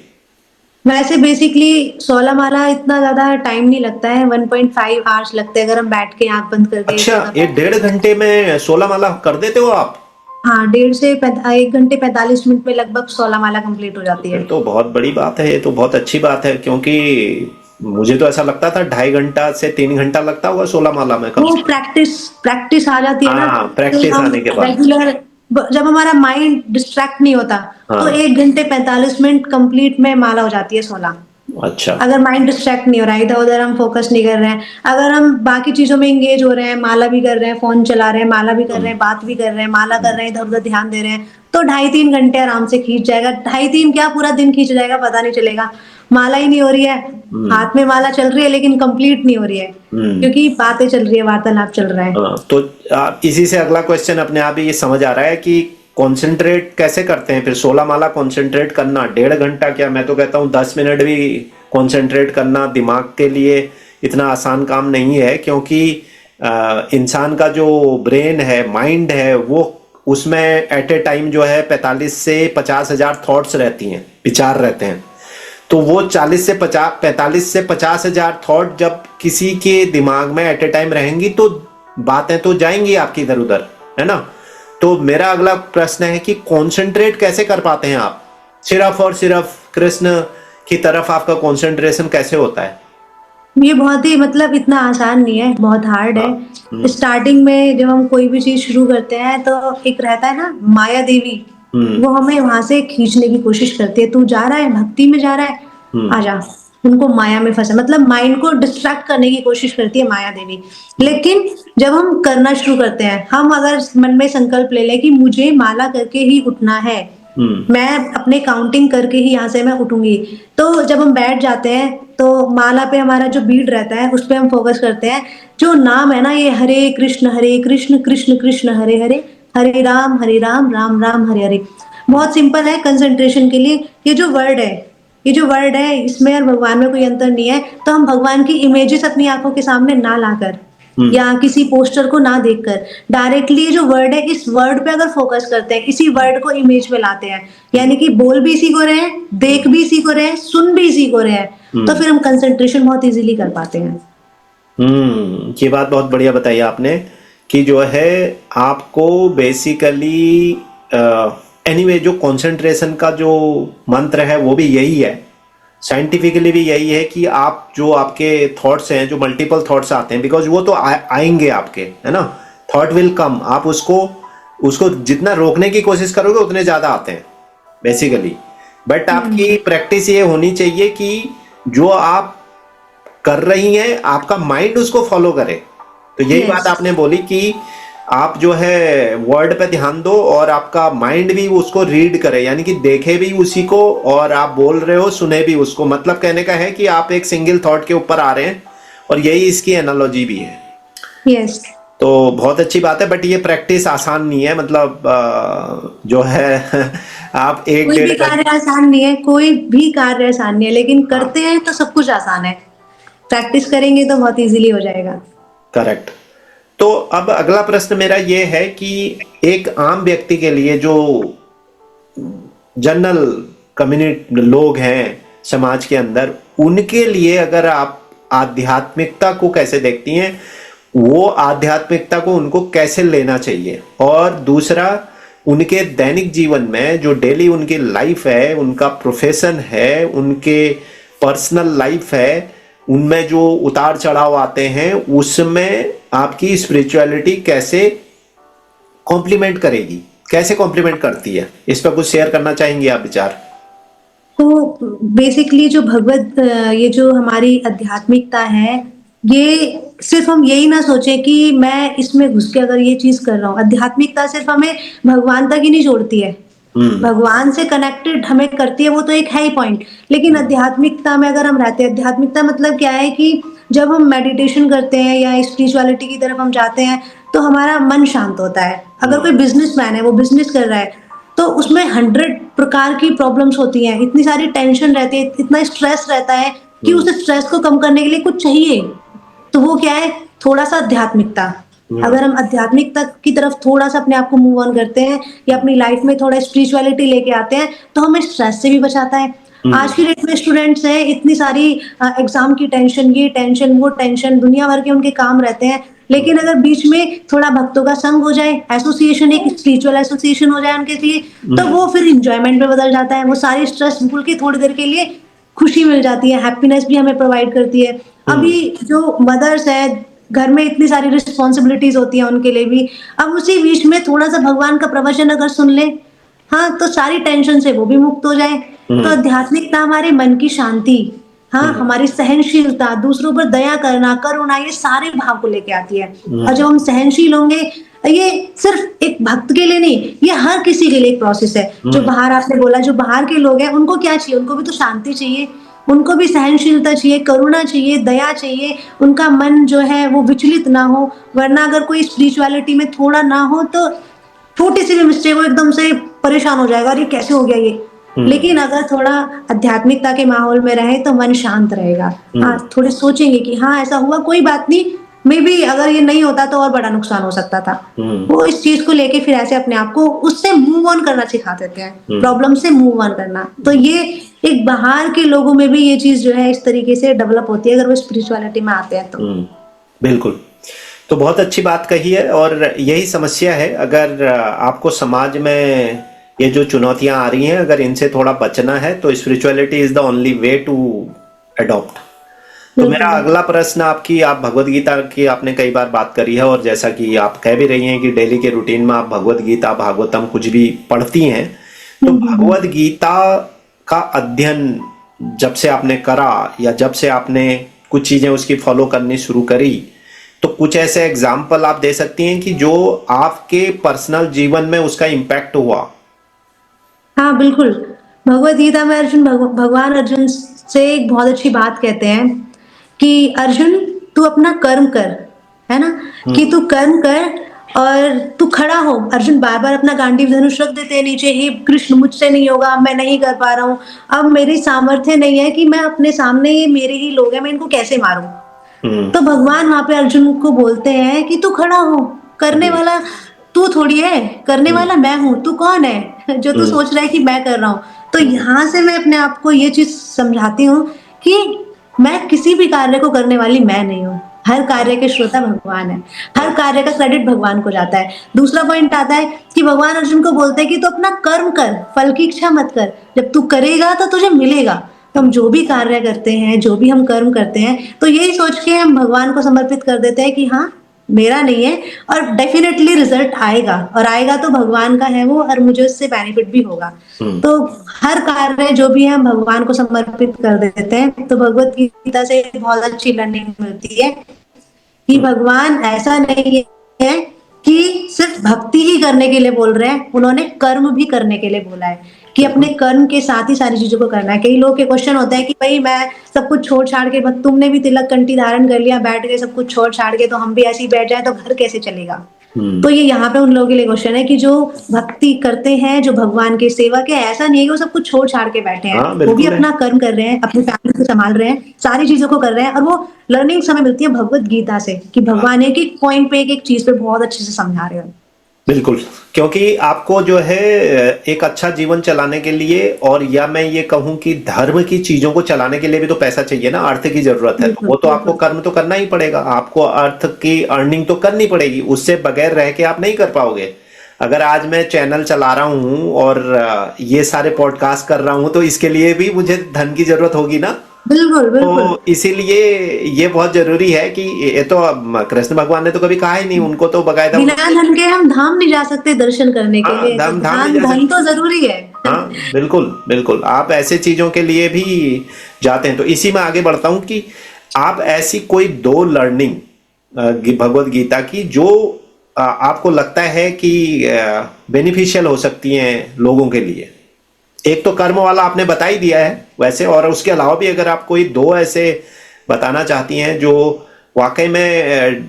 वैसे बेसिकली 16 माला इतना ज़्यादा टाइम नहीं लगता है, 1.5 आवर्स लगते हैं अगर हम बैठ के आँख बंद करके अच्छा, पूरा ये 1.5 घंटे में 16 माला कर देते हो आप? हाँ, डेढ़ से 1 घंटे 45 मिनट में लगभग 16 माला कंप्लीट हो तो जाती फिर है। तो बहुत बड़ी बात है, ये तो बहुत अच्छी बात है, क्योंकि मुझे तो ऐसा लगता था 2.5 घंटा से 3 घंटा लगता होगा 16 माला में कम वो से कम। प्रैक्टिस प्रैक्टिस आ जाती है ना, हाँ, तो प्रैक्टिस हम आने के बाद। रेगुलर जब हमारा माइंड डिस्ट्रैक्ट नहीं होता, तो हाँ। 1 घंटे 45 मिनट कंप्लीट में माला हो जाती है 16। अच्छा। अगर माइंड डिस्ट्रैक्ट नहीं हो रहा है, इधर-उधर हम फोकस नहीं कर रहे हैं, अगर हम बाकी चीज़ों में एंगेज हो रहे हैं, माला भी कर रहे हैं, फ़ोन चला रहे हैं, माला भी कर रहे हम्म। हैं, बात भी कर रहे हैं, माला कर हम्म। रहे हैं, इधर-उधर ध्यान दे रहे हैं, तो ढाई 3 घंटे आराम से खींच जाएगा। ढाई 3 क्या, पूरा दिन खींच जाएगा, पता नहीं चलेगा। माला ही नहीं हो रही है, हम्म। हाथ में माला चल रही है लेकिन कंप्लीट नहीं हो रही है, हम्म। क्योंकि बातें चल रही है, वार्तालाप चल रहा है। हाँ, तो इसी से अगला क्वेश्चन अपने आप ही ये समझ आ रहा है कि कंसंट्रेट कैसे करते हैं फिर 16 माला कंसंट्रेट करना 1.5 घंटा, क्या मैं तो कहता हूँ 10 मिनट भी कंसंट्रेट करना दिमाग के लिए इतना आसान काम नहीं है, क्योंकि इंसान का जो ब्रेन है, माइंड है, वो उसमें एट ए टाइम जो है 45 से 50 हजार थॉट्स रहती हैं, विचार रहते हैं। तो वो 40 से 50, 45 से 50 हजार थॉट जब किसी के दिमाग में एट ए टाइम रहेंगी तो बातें तो जाएंगी आपकी इधर उधर, है ना? तो मेरा अगला प्रश्न है कि कंसंट्रेट कैसे कर पाते हैं आप, सिर्फ और सिर्फ कृष्ण की तरफ आपका कंसंट्रेशन कैसे होता है? ये बहुत ही मतलब इतना आसान नहीं है, बहुत हार्ड हाँ। है। स्टार्टिंग में जब हम कोई भी चीज़ शुरू करते हैं तो एक रहता है ना माया देवी, हम्म। वो हमें वहाँ से खींचने की कोशिश करती है, तू जा रहा है, भक्ति में जा रहा है, हम्म। आजा। उनको माया में फँसा मतलब माइंड को डिस्ट्रैक्ट करने की कोशिश करती है माया देवी। लेकिन जब हम करना शुरू करते हैं, हम अगर मन में संकल्प ले लें कि मुझे माला करके ही उठना है, हम्म। मैं अपने काउंटिंग करके ही यहाँ से मैं उठूँगी। तो जब हम बैठ जाते हैं, तो माला पे हमारा जो बीट रहता है, उस पे हम फ़ोकस करते हैं। जो नाम है ना ये हरे कृष्ण, कृष्ण कृष्ण हरे हरे, हरे राम, राम राम हरे हरे। बहुत सिंपल है कंसंट्रेशन के लिए। ये जो वर्ड है इसमें और भगवान में कोई अंतर नहीं है। तो हम भगवान की इमेजेस अपनी आँखों के सामने ना लाकर हम्म। या किसी पोस्टर को ना देखकर डायरेक्टली जो वर्ड है इस वर्ड पे अगर फोकस करते हैं, इसी वर्ड को इमेज में लाते हैं, यानी कि बोल भी इसी को रहे हैं, देख भी इसी को रहे हैं, सुन भी इसी को रहे हैं, तो हम्म। फिर हम कंसंट्रेशन बहुत इजीली कर पाते हैं। ये बात बहुत बढ़िया बताई आपने कि जो है आपको बेसिकली एनीवे जो कंसंट्रेशन का जो मंत्र है वो भी यही है, साइंटिफिकली भी यही है कि आप जो आपके थॉट्स हैं, जो मल्टीपल थॉट्स आते हैं, बिकॉज वो तो आएंगे आपके, है ना, थॉट विल कम, आप उसको उसको जितना रोकने की कोशिश करोगे उतने ज्यादा आते हैं बेसिकली। बट आपकी प्रैक्टिस ये होनी चाहिए कि जो आप कर रही हैं आपका माइंड उसको फॉलो करे। तो यही बात यस आपने बोली कि आप जो है वर्ड पे ध्यान दो और आपका माइंड भी उसको रीड करे, यानी कि देखे भी उसी को और आप बोल रहे हो सुने भी उसको। मतलब कहने का है कि आप एक सिंगल थॉट के ऊपर आ रहे हैं, और यही इसकी एनालॉजी भी है। यस। तो बहुत अच्छी बात है, बट ये प्रैक्टिस आसान नहीं है। मतलब जो है आप एक कोई डेढ़ भी कार्य घंटे। आसान नहीं है, कोई भी कार्य आसान नहीं है, लेकिन हाँ, करते हैं तो सब कुछ आसान है। प्रैक्टिस करेंगे तो बहुत इजीली हो जाएगा। करेक्ट। तो अब अगला प्रश्न मेरा ये है कि एक आम व्यक्ति के लिए, जो जनरल कम्युनिटी लोग हैं समाज के अंदर, उनके लिए अगर आप आध्यात्मिकता को कैसे देखती हैं, वो आध्यात्मिकता को उनको कैसे लेना चाहिए, और दूसरा उनके दैनिक जीवन में जो डेली उनकी लाइफ है, उनका प्रोफेशन है, उनके पर्सनल लाइफ है, उनमें जो उतार चढ़ाव आते हैं, उसमें आपकी स्पिरिचुअलिटी कैसे कॉम्प्लीमेंट करेगी, कैसे कॉम्प्लीमेंट करती है, इस पर कुछ शेयर करना चाहेंगे आप विचार? तो बेसिकली जो ये जो हमारी आध्यात्मिकता है, ये सिर्फ हम यही ना सोचें कि मैं इसमें घुस के अगर ये चीज कर रहा हूँ। आध्यात्मिकता सिर्फ हमें भगवान तक ही नहीं जोड़ती है, हम्म। भगवान से कनेक्टेड हमें करती है, वो तो एक है ही पॉइंट। लेकिन आध्यात्मिकता में अगर हम रहते हैं, आध्यात्मिकता मतलब क्या है कि जब हम मेडिटेशन करते हैं या स्पिरिचुअलिटी की तरफ हम जाते हैं, तो हमारा मन शांत होता है। अगर कोई बिजनेसमैन है, वो बिजनेस कर रहा है, तो उसमें 100 प्रकार की प्रॉब्लम्स होती हैं, इतनी सारी टेंशन रहती है, इतना स्ट्रेस रहता है कि हम्म। उस स्ट्रेस को कम करने के लिए कुछ चाहिए। तो वो क्या है, थोड़ा सा आध्यात्मिकता। हम्म। अगर हम आध्यात्मिकता की तरफ थोड़ा सा अपने आप को मूव ऑन करते हैं या अपनी लाइफ में थोड़ा स्पिरिचुअलिटी लेके आते हैं, तो हमें स्ट्रेस से भी बचाता है। आज की हम्म। डेट में स्टूडेंट्स हैं, इतनी सारी एग्जाम की टेंशन, ये टेंशन वो टेंशन, दुनिया भर के उनके काम रहते हैं। लेकिन अगर बीच में थोड़ा भक्तों का संग हो जाए, एसोसिएशन, एक स्पिरिचुअल एसोसिएशन हो जाए उनके लिए, तो वो फिर इंजॉयमेंट में बदल जाता है। वो सारी स्ट्रेस भूल के थोड़ी देर के लिए खुशी मिल जाती है, हैप्पीनेस भी हमें प्रोवाइड करती है। अभी जो मदर्स है, घर में इतनी सारी रिस्पॉन्सिबिलिटीज होती हैं उनके लिए भी, अब उसी बीच में थोड़ा सा भगवान का प्रवचन अगर सुन ले, हाँ, तो सारी टेंशन से वो भी मुक्त हो जाए। तो हम्म। आध्यात्मिकता हमारे मन की शांति, हाँ, हम्म। हमारी सहनशीलता, दूसरों पर दया करना, करुणा, ये सारे भाव को लेके आती है। और हम्म। जब हम सहनशील होंगे, ये सिर्फ एक भक्त के लिए नहीं, ये हर किसी के लिए एक प्रोसेस है। जो हम्म। बाहर, आपने बोला जो बाहर के लोग हैं, उनको क्या चाहिए? उनको भी तो शांति चाहिए, उनको भी सहनशीलता चाहिए, करुणा चाहिए, दया चाहिए। उनका मन जो है वो विचलित ना हो। वरना अगर कोई स्पिरिचुअलिटी में थोड़ा ना हो, तो छोटी सी भी मिस्टेक हो, एकदम से परेशान हो जाएगा, अरे कैसे हो गया ये। हम्म। लेकिन अगर थोड़ा आध्यात्मिकता के माहौल में रहे, तो मन शांत रहेगा। हाँ, हम्म। थोड़े सोचेंगे कि हाँ ऐसा हुआ, कोई बात नहीं, मे बी अगर ये नहीं होता तो और बड़ा नुकसान हो सकता था। हम्म। वो इस चीज को लेके फिर ऐसे अपने आप को उससे मूव ऑन करना सिखा देते हैं, हम्म। प्रॉब्लम से मूव ऑन करना। तो ये एक बाहर के लोगों में भी ये चीज जो है इस तरीके से डेवलप होती है, अगर वो स्पिरिचुअलिटी में आते हैं तो। बिल्कुल। तो बहुत अच्छी बात कही है, और यही समस्या है। अगर आपको समाज में ये जो चुनौतियां आ रही हैं, अगर इनसे थोड़ा बचना है, तो spirituality is the only way to adopt. तो मेरा बिल्कुल। अगला प्रश्न आपकी, आप भगवत गीता की आपने कई बार बात करी है, और जैसा कि आप कह भी रही हैं कि डेली के रूटीन में आप भगवत गीता, भागवतम कुछ भी पढ़ती हैं, तो भगवत गीता का अध्ययन जब से आपने करा, या जब से आपने कुछ चीजें उसकी फॉलो करनी शुरू करी, तो कुछ ऐसे एग्जाम्पल आप दे सकती हैं कि जो आपके पर्सनल जीवन में उसका इम्पैक्ट हुआ? हाँ, बिल्कुल। भगवद गीता में भगवान अर्जुन से एक बहुत अच्छी बात कहते हैं कि अर्जुन, तू अपना कर्म कर, है ना? कि तू कर्म कर और तू खड़ा हो। अर्जुन बार-बार अपना गांडीव धनुष रख देते हैं नीचे, हे कृष्ण, मुझसे नहीं होगा, मैं नहीं कर पा रहा हूँ। अब मेरी सामर्थ्य नहीं है कि मैं अपने सामने, ये मेरे ही लोग हैं, मैं इनको कैसे मारूँ? हम्म। तो भगवान वहां पे अर्जुन को बोलते हैं कि तू खड़ा हो। करने वाला तू थोड़ी है, करने वाला मैं हूँ। तू कौन है जो तू सोच रहा है कि मैं कर रहा हूँ? तो यहाँ से मैं अपने आप को ये चीज समझाती हूँ कि मैं किसी भी कार्य को करने वाली मैं नहीं हूँ। हर कार्य के श्रोता भगवान है, हर कार्य का क्रेडिट भगवान को जाता है। दूसरा पॉइंट आता है कि भगवान अर्जुन को बोलते हैं कि तू अपना कर्म कर, फल की इच्छा मत कर। जब तू करेगा तो तुझे मिलेगा। तो हम जो भी कार्य करते हैं, जो भी हम कर्म करते हैं, तो यही सोच के हम भगवान को समर्पित कर देते हैं कि हाँ, मेरा नहीं है, और डेफिनेटली रिजल्ट आएगा, और आएगा तो भगवान का है वो, और मुझे उससे बेनिफिट भी होगा। हम्म। तो हर कार्य जो भी है हम भगवान को समर्पित कर देते हैं, तो भगवत गीता से बहुत अच्छी लर्निंग मिलती है कि हम्म। भगवान ऐसा नहीं है कि सिर्फ भक्ति ही करने के लिए बोल रहे हैं, उन्होंने कर्म भी करने के लिए बोला है कि अपने बिल्कुल। कर्म के साथ ही सारी चीजों को करना है। कई लोग के क्वेश्चन होता है कि भाई मैं सब कुछ छोड़ छाड़ के, बस तुमने भी तिलक कंठी धारण कर लिया, बैठ गए सब कुछ छोड़ छाड़ के, तो हम भी ऐसे ही बैठ जाए तो घर कैसे चलेगा? हम्म। तो ये यहाँ पे उन लोगों के लिए क्वेश्चन है कि जो भक्ति करते हैं, जो भगवान के सेवक है, ऐसा नहीं है कि वो सब कुछ छोड़ छाड़ के बैठे हैं, हाँ, वो भी बिल्कुल है। अपना कर्म कर रहे हैं, अपनी फैमिली को संभाल रहे हैं, सारी चीजों को कर रहे हैं, और वो लर्निंग हमें मिलती है भगवत गीता से कि हाँ, भगवान एक एक पॉइंट पे, एक एक चीज पे बहुत अच्छे से समझा रहे हैं। बिल्कुल। क्योंकि आपको जो है एक अच्छा जीवन चलाने के लिए, और या मैं ये कहूं कि धर्म की चीजों को चलाने के लिए भी तो पैसा चाहिए ना, अर्थ की जरूरत है, तो बिल्कुल वो तो आपको बिल्कुल। कर्म तो करना ही पड़ेगा, आपको अर्थ की अर्निंग तो करनी पड़ेगी, उससे बगैर रह के आप नहीं कर पाओगे। अगर आज मैं चैनल चला रहा हूं और ये सारे पॉडकास्ट कर रहा हूं, तो इसके लिए भी मुझे धन की जरूरत होगी ना। बिल्कुल बिल्कुल। तो इसीलिए ये बहुत जरूरी है कि ये तो कृष्ण भगवान ने तो कभी कहा ही नहीं, उनको तो बकायदा बिना उन्होंने। धन के हम धाम नहीं जा सकते दर्शन करने के हाँ, लिए, तो धाम धाम नहीं ध्यान जा धन सकते। तो जरूरी है। हाँ, बिल्कुल बिल्कुल, आप ऐसे चीजों के लिए भी जाते हैं। तो इसी में आगे बढ़ता हूं कि आप ऐसी कोई दो लर्निंग भगवत गीता की जो आपको लगता है कि बेनिफिशियल हो सकती हैं लोगों के लिए। एक तो कर्म वाला आपने बता ही दिया है वैसे, और उसके अलावा भी अगर आप कोई दो ऐसे बताना चाहती हैं जो वाकई में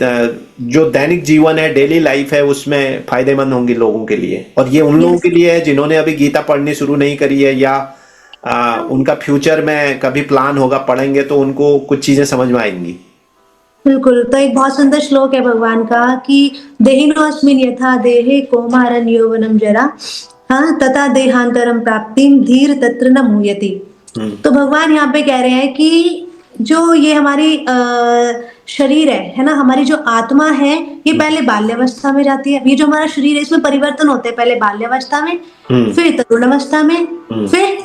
जो दैनिक जीवन है, डेली लाइफ है, उसमें फायदेमंद होंगी लोगों के लिए, और ये उन लोगों यस। के लिए है जिन्होंने अभी गीता पढ़नी शुरू नहीं करी है, या उनका फ्यूचर में कभी प्लान होगा, पढ़ेंगे तो उनको कुछ चीजें समझ में आएंगी। बिल्कुल, तो एक बहुत सुंदर श्लोक है भगवान का कि देहिनोऽस्मिन् यथा देहे कौमारं यौवनं जरा, हाँ, तथा देहांतरं प्राप्तिं धीर तत्र न मुह्यति। हम्म। तो भगवान यहाँ पे कह रहे हैं कि जो ये हमारी शरीर है ना, हमारी जो आत्मा है, ये हम्म। पहले बाल्यावस्था में जाती है। ये जो हमारा शरीर है, इसमें परिवर्तन होते हैं, पहले बाल्यावस्था में, हम्म। फिर तरुण अवस्था में, हम्म। फिर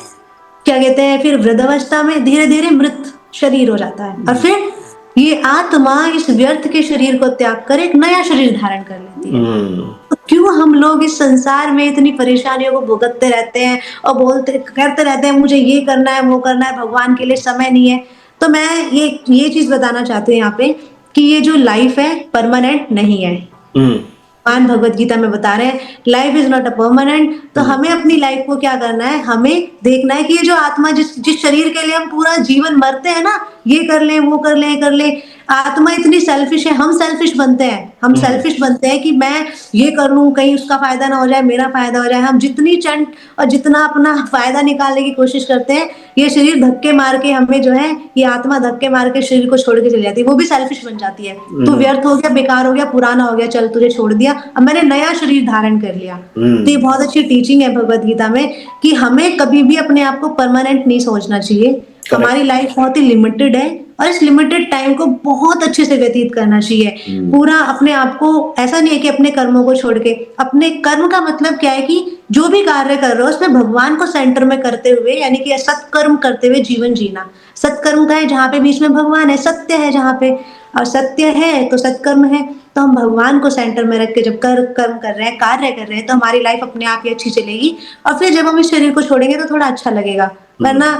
क्या कहते हैं, फिर वृद्धावस्था में धीरे धीरे मृत शरीर हो जाता है, और फिर ये आत्मा इस व्यर्थ के शरीर को त्याग कर एक नया शरीर धारण कर लेती है। हम्म। तो क्यों हम लोग इस संसार में इतनी परेशानियों को भुगतते रहते हैं और बोलते करते रहते हैं मुझे ये करना है, वो करना है, भगवान के लिए समय नहीं है? तो मैं ये चीज बताना चाहती हूँ यहाँ पे कि ये जो लाइफ है परमानेंट नहीं है। हम्म। भगवान भगवत गीता में बता रहे हैं life is not a permanent. तो हम्म। हमें अपनी लाइफ को क्या करना है, हमें देखना है कि ये जो आत्मा जिस जिस शरीर के लिए हम पूरा जीवन मरते हैं ना, ये कर ले वो कर ले ये कर ले, आत्मा इतनी सेल्फिश है, हम सेल्फिश बनते हैं, हम हम्म। सेल्फिश बनते हैं कि मैं ये कर लूं, कहीं उसका फायदा ना हो जाए, मेरा फायदा हो जाए। हम जितनी चंट और जितना अपना फायदा निकालने की कोशिश करते हैं, ये शरीर धक्के मार के हमें जो है, ये आत्मा धक्के मार के शरीर को छोड़ के चली जाती है, वो भी सेल्फिश बन जाती है। तू हम्म। व्यर्थ हो गया, बेकार हो गया, पुराना हो गया, चल तुझे छोड़ दिया, अब मैंने नया शरीर धारण कर लिया। तो ये हम्म। बहुत अच्छी टीचिंग है भगवत गीता में कि हमें कभी भी अपने आप को परमानेंट नहीं सोचना चाहिए। करेक्ट। हमारी लाइफ बहुत ही लिमिटेड है, और इस लिमिटेड टाइम को बहुत अच्छे से व्यतीत करना चाहिए। हम्म। पूरा अपने आप को, ऐसा नहीं है कि अपने कर्मों को छोड़ के, अपने कर्म का मतलब क्या है कि जो भी कार्य कर रहे हो उसमें भगवान को सेंटर में करते हुए, यानी कि सत्कर्म करते हुए जीवन जीना। सत्कर्म का है जहाँ पे बीच में भगवान है, सत्य है जहाँ पे, और सत्य है तो सत्कर्म है। तो हम भगवान को सेंटर में रख के जब कर्म कर रहे हैं, कार्य कर रहे हैं, तो हमारी लाइफ अपने आप ही अच्छी चलेगी। और फिर जब हम इस शरीर को छोड़ेंगे तो थोड़ा अच्छा लगेगा, हम्म। वरना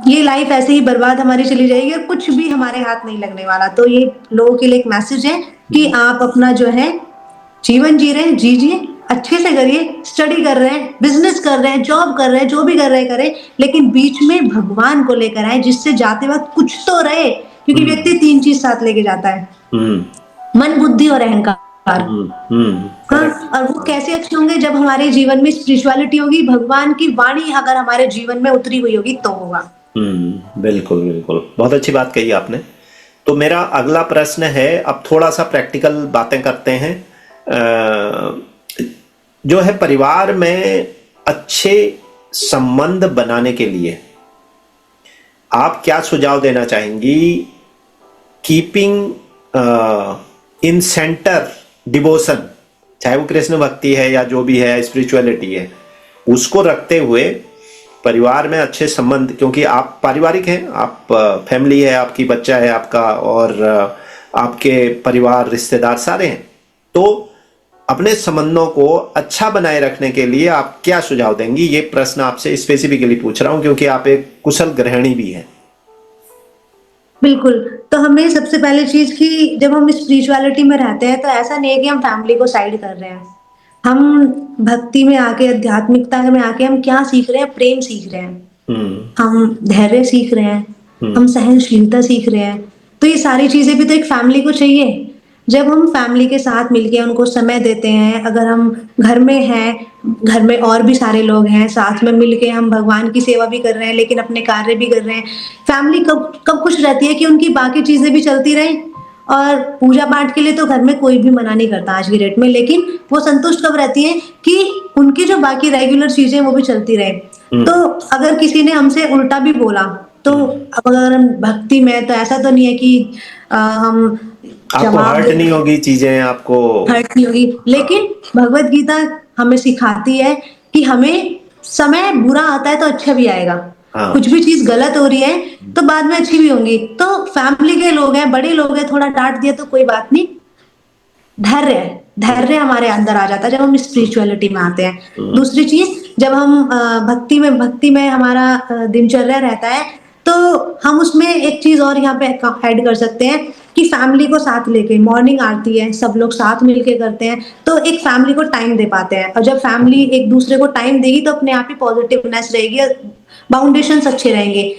ये लाइफ ऐसे ही बर्बाद हमारी चली जाएगी और कुछ भी हमारे हाथ नहीं लगने वाला। तो ये लोगों के लिए एक मैसेज है कि आप अपना जो है जीवन जी रहे हैं, जीजिए, अच्छे से करिए, स्टडी कर रहे हैं, बिजनेस कर रहे हैं, जॉब कर रहे हैं, जो भी कर रहे हैं करें, लेकिन बीच में भगवान को लेकर आए, जिससे जाते वक्त कुछ तो रहे, क्योंकि हम्म। व्यक्ति 3 चीज साथ लेके जाता है, हम्म। मन बुद्धि और अहंकार। हम्म। हम्म। करेक्ट। हाँ, और वो कैसे अच्छे होंगे जब हमारे जीवन में स्पिरिचुअलिटी होगी, भगवान की वाणी अगर हमारे जीवन में उतरी हुई होगी तो होगा। हम्म। बिल्कुल बिल्कुल, बहुत अच्छी बात कही आपने। तो मेरा अगला प्रश्न है, अब थोड़ा सा प्रैक्टिकल बातें करते हैं। जो है परिवार में अच्छे संबंध बनाने के लिए आप क्या सुझाव देना चाहेंगी? कीपिंग इन सेंटर डिवोशन, चाहे वो कृष्ण भक्ति है या जो भी है स्पिरिचुअलिटी है, उसको रखते हुए परिवार में अच्छे संबंध, क्योंकि आप पारिवारिक हैं, आप फैमिली है आपकी, बच्चा है आपका, और आपके परिवार, रिश्तेदार सारे हैं। तो अपने संबंधों को अच्छा बनाए रखने के लिए आप क्या सुझाव देंगी? ये प्रश्न आपसे स्पेसिफिकली पूछ रहा हूं क्योंकि आप एक कुशल गृहिणी भी हैं। बिल्कुल, तो हमें सबसे पहली चीज़ कि जब हम स्पिरिचुअलिटी में रहते हैं, तो ऐसा नहीं है कि हम फैमिली को साइड कर रहे हैं। हम भक्ति में आके, आध्यात्मिकता में आके हम क्या सीख रहे हैं? प्रेम सीख रहे हैं। हम्म। हम धैर्य सीख रहे हैं, हम्म। हम सहनशीलता सीख रहे हैं। तो ये सारी चीज़ें भी तो एक फैमिली को चाहिए। जब हम फैमिली के साथ मिलके उनको समय देते हैं, अगर हम घर में हैं, घर में और भी सारे लोग हैं, साथ में मिलके हम भगवान की सेवा भी कर रहे हैं, लेकिन अपने कार्य भी कर रहे हैं। फैमिली कब कब खुश रहती है कि उनकी बाकी चीज़ें भी चलती रहें, और पूजा-पाठ के लिए तो घर में कोई भी मना नहीं करता आज की डेट में, लेकिन वो संतुष्ट कब रहती हैं कि उनकी जो बाकी रेगुलर चीज़ें हैं, वो भी चलती रहें। तो हम्म। अगर किसी ने हमसे उल्टा भी बोला, तो हम्म। अब अगर हम भक्ति में हैं, तो ऐसा तो नहीं है कि हम आपको जवाब हर्ट दे नहीं होगी चीजें आपको? हर्ट नहीं होगी, हाँ। लेकिन भगवत गीता हमें सिखाती है कि हमें समय बुरा आता है तो अच्छा भी आएगा। हाँ। कुछ भी चीज़ गलत हो रही है, तो बाद में अच्छी भी होंगी। तो फैमिली के लोग हैं, बड़े लोग हैं, थोड़ा डाँट दिया तो कोई बात नहीं। धैर्य हम्म। धैर्य हमारे अंदर आ जाता है जब हम स्पिरिचुअलिटी में आते हैं। हम्म। दूसरी चीज़, जब हम भक्ति में हमारा दिनचर्या रहता है, तो हम उसमें एक चीज़ और यहाँ पे ऐड कर सकते हैं कि फैमिली को साथ लेके मॉर्निंग आरती है, सब लोग साथ मिलके करते हैं, तो एक फैमिली को टाइम दे पाते हैं। और जब फैमिली एक दूसरे को टाइम देगी, तो अपने आप ही पॉजिटिवनेस रहेगी और बाउंडेशंस अच्छे रहेंगे।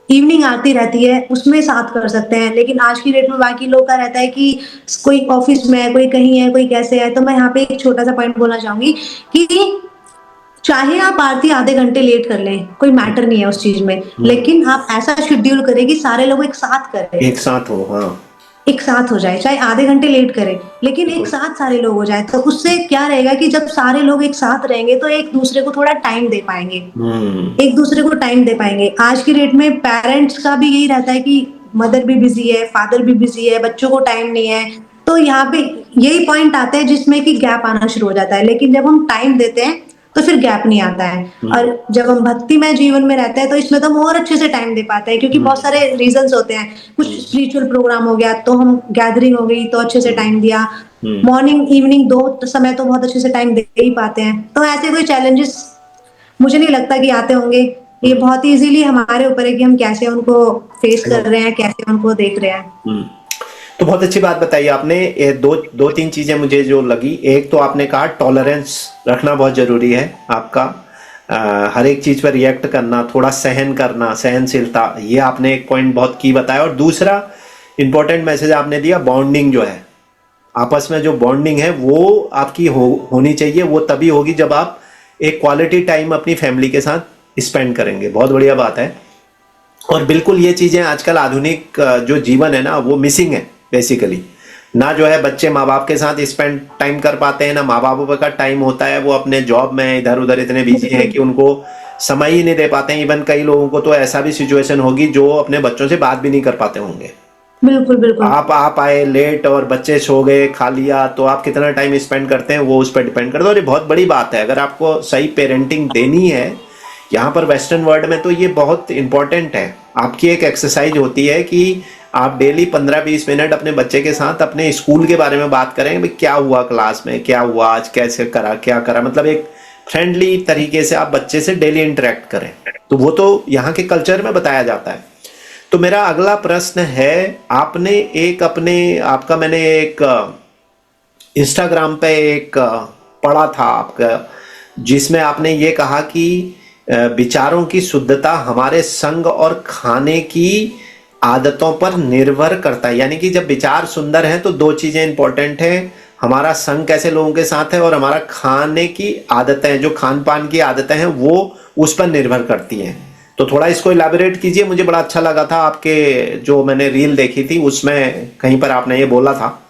इवनिंग आरती रहती है, उसमें साथ कर सकते हैं, लेकिन आज की डेट में बाकी लोग का रहता है कि कोई ऑफिस में है, कोई कहीं है, कोई कैसे है। तो मैं यहाँ पे एक छोटा सा पॉइंट बोलना चाहूंगी कि चाहे आप आरती आधे घंटे लेट कर लें, कोई मैटर नहीं है उस चीज में, हम्म। लेकिन आप ऐसा शेड्यूल करें कि सारे लोग एक साथ करें, एक साथ हो, हाँ। एक साथ हो जाए, चाहे आधे घंटे लेट करें, लेकिन एक बिल्कुल। साथ सारे लोग हो जाए। तो उससे क्या रहेगा कि जब सारे लोग एक साथ रहेंगे, तो एक दूसरे को थोड़ा टाइम दे पाएंगे, हम्म। एक दूसरे को टाइम दे पाएंगे। आज की डेट में पेरेंट्स का भी यही रहता है कि मदर भी बिजी है, फादर भी बिजी है, बच्चों को टाइम नहीं है। तो यहाँ पे यही पॉइंट आता है जिसमें कि गैप आना शुरू हो जाता है, लेकिन जब हम टाइम देते हैं, तो फिर गैप नहीं आता है। हम्म। और जब हम भक्तिमय जीवन में रहते हैं, तो इसमें तो हम और अच्छे से टाइम दे पाते हैं, क्योंकि बहुत हम्म। सारे रीजंस होते हैं। कुछ हम्म। स्पिरिचुअल प्रोग्राम हो गया, तो हम गैदरिंग हो गई तो अच्छे से हम्म। टाइम दिया। हम्म। मॉर्निंग इवनिंग दो समय तो बहुत अच्छे से टाइम दे ही पाते हैं। तो ऐसे कोई चैलेंजेस मुझे नहीं लगता कि आते होंगे। ये हम्म। बहुत इजीली हमारे ऊपर है कि हम कैसे उनको फेस कर हम्म। रहे हैं, कैसे उनको देख रहे हैं। हम्म। तो बहुत अच्छी बात बताई आपने। ये दो दो तीन चीजें मुझे जो लगी, एक तो आपने कहा टॉलरेंस रखना बहुत जरूरी है आपका। हर एक चीज पर रिएक्ट करना, थोड़ा सहन करना, सहनशीलता, ये आपने एक पॉइंट बहुत की बताया। और दूसरा इंपॉर्टेंट मैसेज आपने दिया, बॉन्डिंग जो है, आपस में जो बॉन्डिंग है वो आपकी होनी चाहिए। वो तभी होगी जब आप एक क्वालिटी टाइम अपनी फैमिली के साथ स्पेंड करेंगे। बहुत बढ़िया बात है। और बिल्कुल ये चीजें आजकल आधुनिक जो जीवन है ना, वो मिसिंग है बेसिकली। ना जो है बच्चे माँ बाप के साथ स्पेंड टाइम कर पाते हैं, ना माँ बापों का टाइम होता है। वो अपने जॉब में इधर उधर इतने बिजी हैं कि उनको समय ही नहीं दे पाते हैं। इवन कई लोगों को तो ऐसा भी सिचुएशन होगी जो अपने बच्चों से बात भी नहीं कर पाते होंगे। बिल्कुल, बिल्कुल। आप आए लेट और बच्चे सो गए, खा लिया, तो आप कितना टाइम स्पेंड करते हैं वो उस पर डिपेंड करता है। और ये बहुत बड़ी बात है, अगर आपको सही पेरेंटिंग देनी है यहाँ पर वेस्टर्न वर्ल्ड में, तो ये बहुत इंपॉर्टेंट है। आपकी एक एक्सरसाइज होती है कि आप डेली 15-20 मिनट अपने बच्चे के साथ अपने स्कूल के बारे में बात करें। भाई क्या हुआ क्लास में, क्या हुआ आज, कैसे करा, क्या करा, मतलब एक फ्रेंडली तरीके से आप बच्चे से डेली इंटरेक्ट करें। तो वो तो यहाँ के कल्चर में बताया जाता है। तो मेरा अगला प्रश्न है, आपने एक अपने आपका मैंने एक इंस्टाग्राम पे एक पढ़ा था आपका, जिसमें आपने ये कहा कि विचारों की शुद्धता हमारे संग और खाने की आदतों पर निर्भर करता है। यानी कि जब विचार सुंदर हैं तो दो चीजें इंपॉर्टेंट हैं, हमारा संग कैसे लोगों के साथ है और हमारा खाने की आदतें, जो खान पान की आदतें हैं, वो उस पर निर्भर करती हैं। तो थोड़ा इसको इलाबोरेट कीजिए। मुझे बड़ा अच्छा लगा था आपके, जो मैंने रील देखी थी उसमें कहीं पर आपने ये बोला था।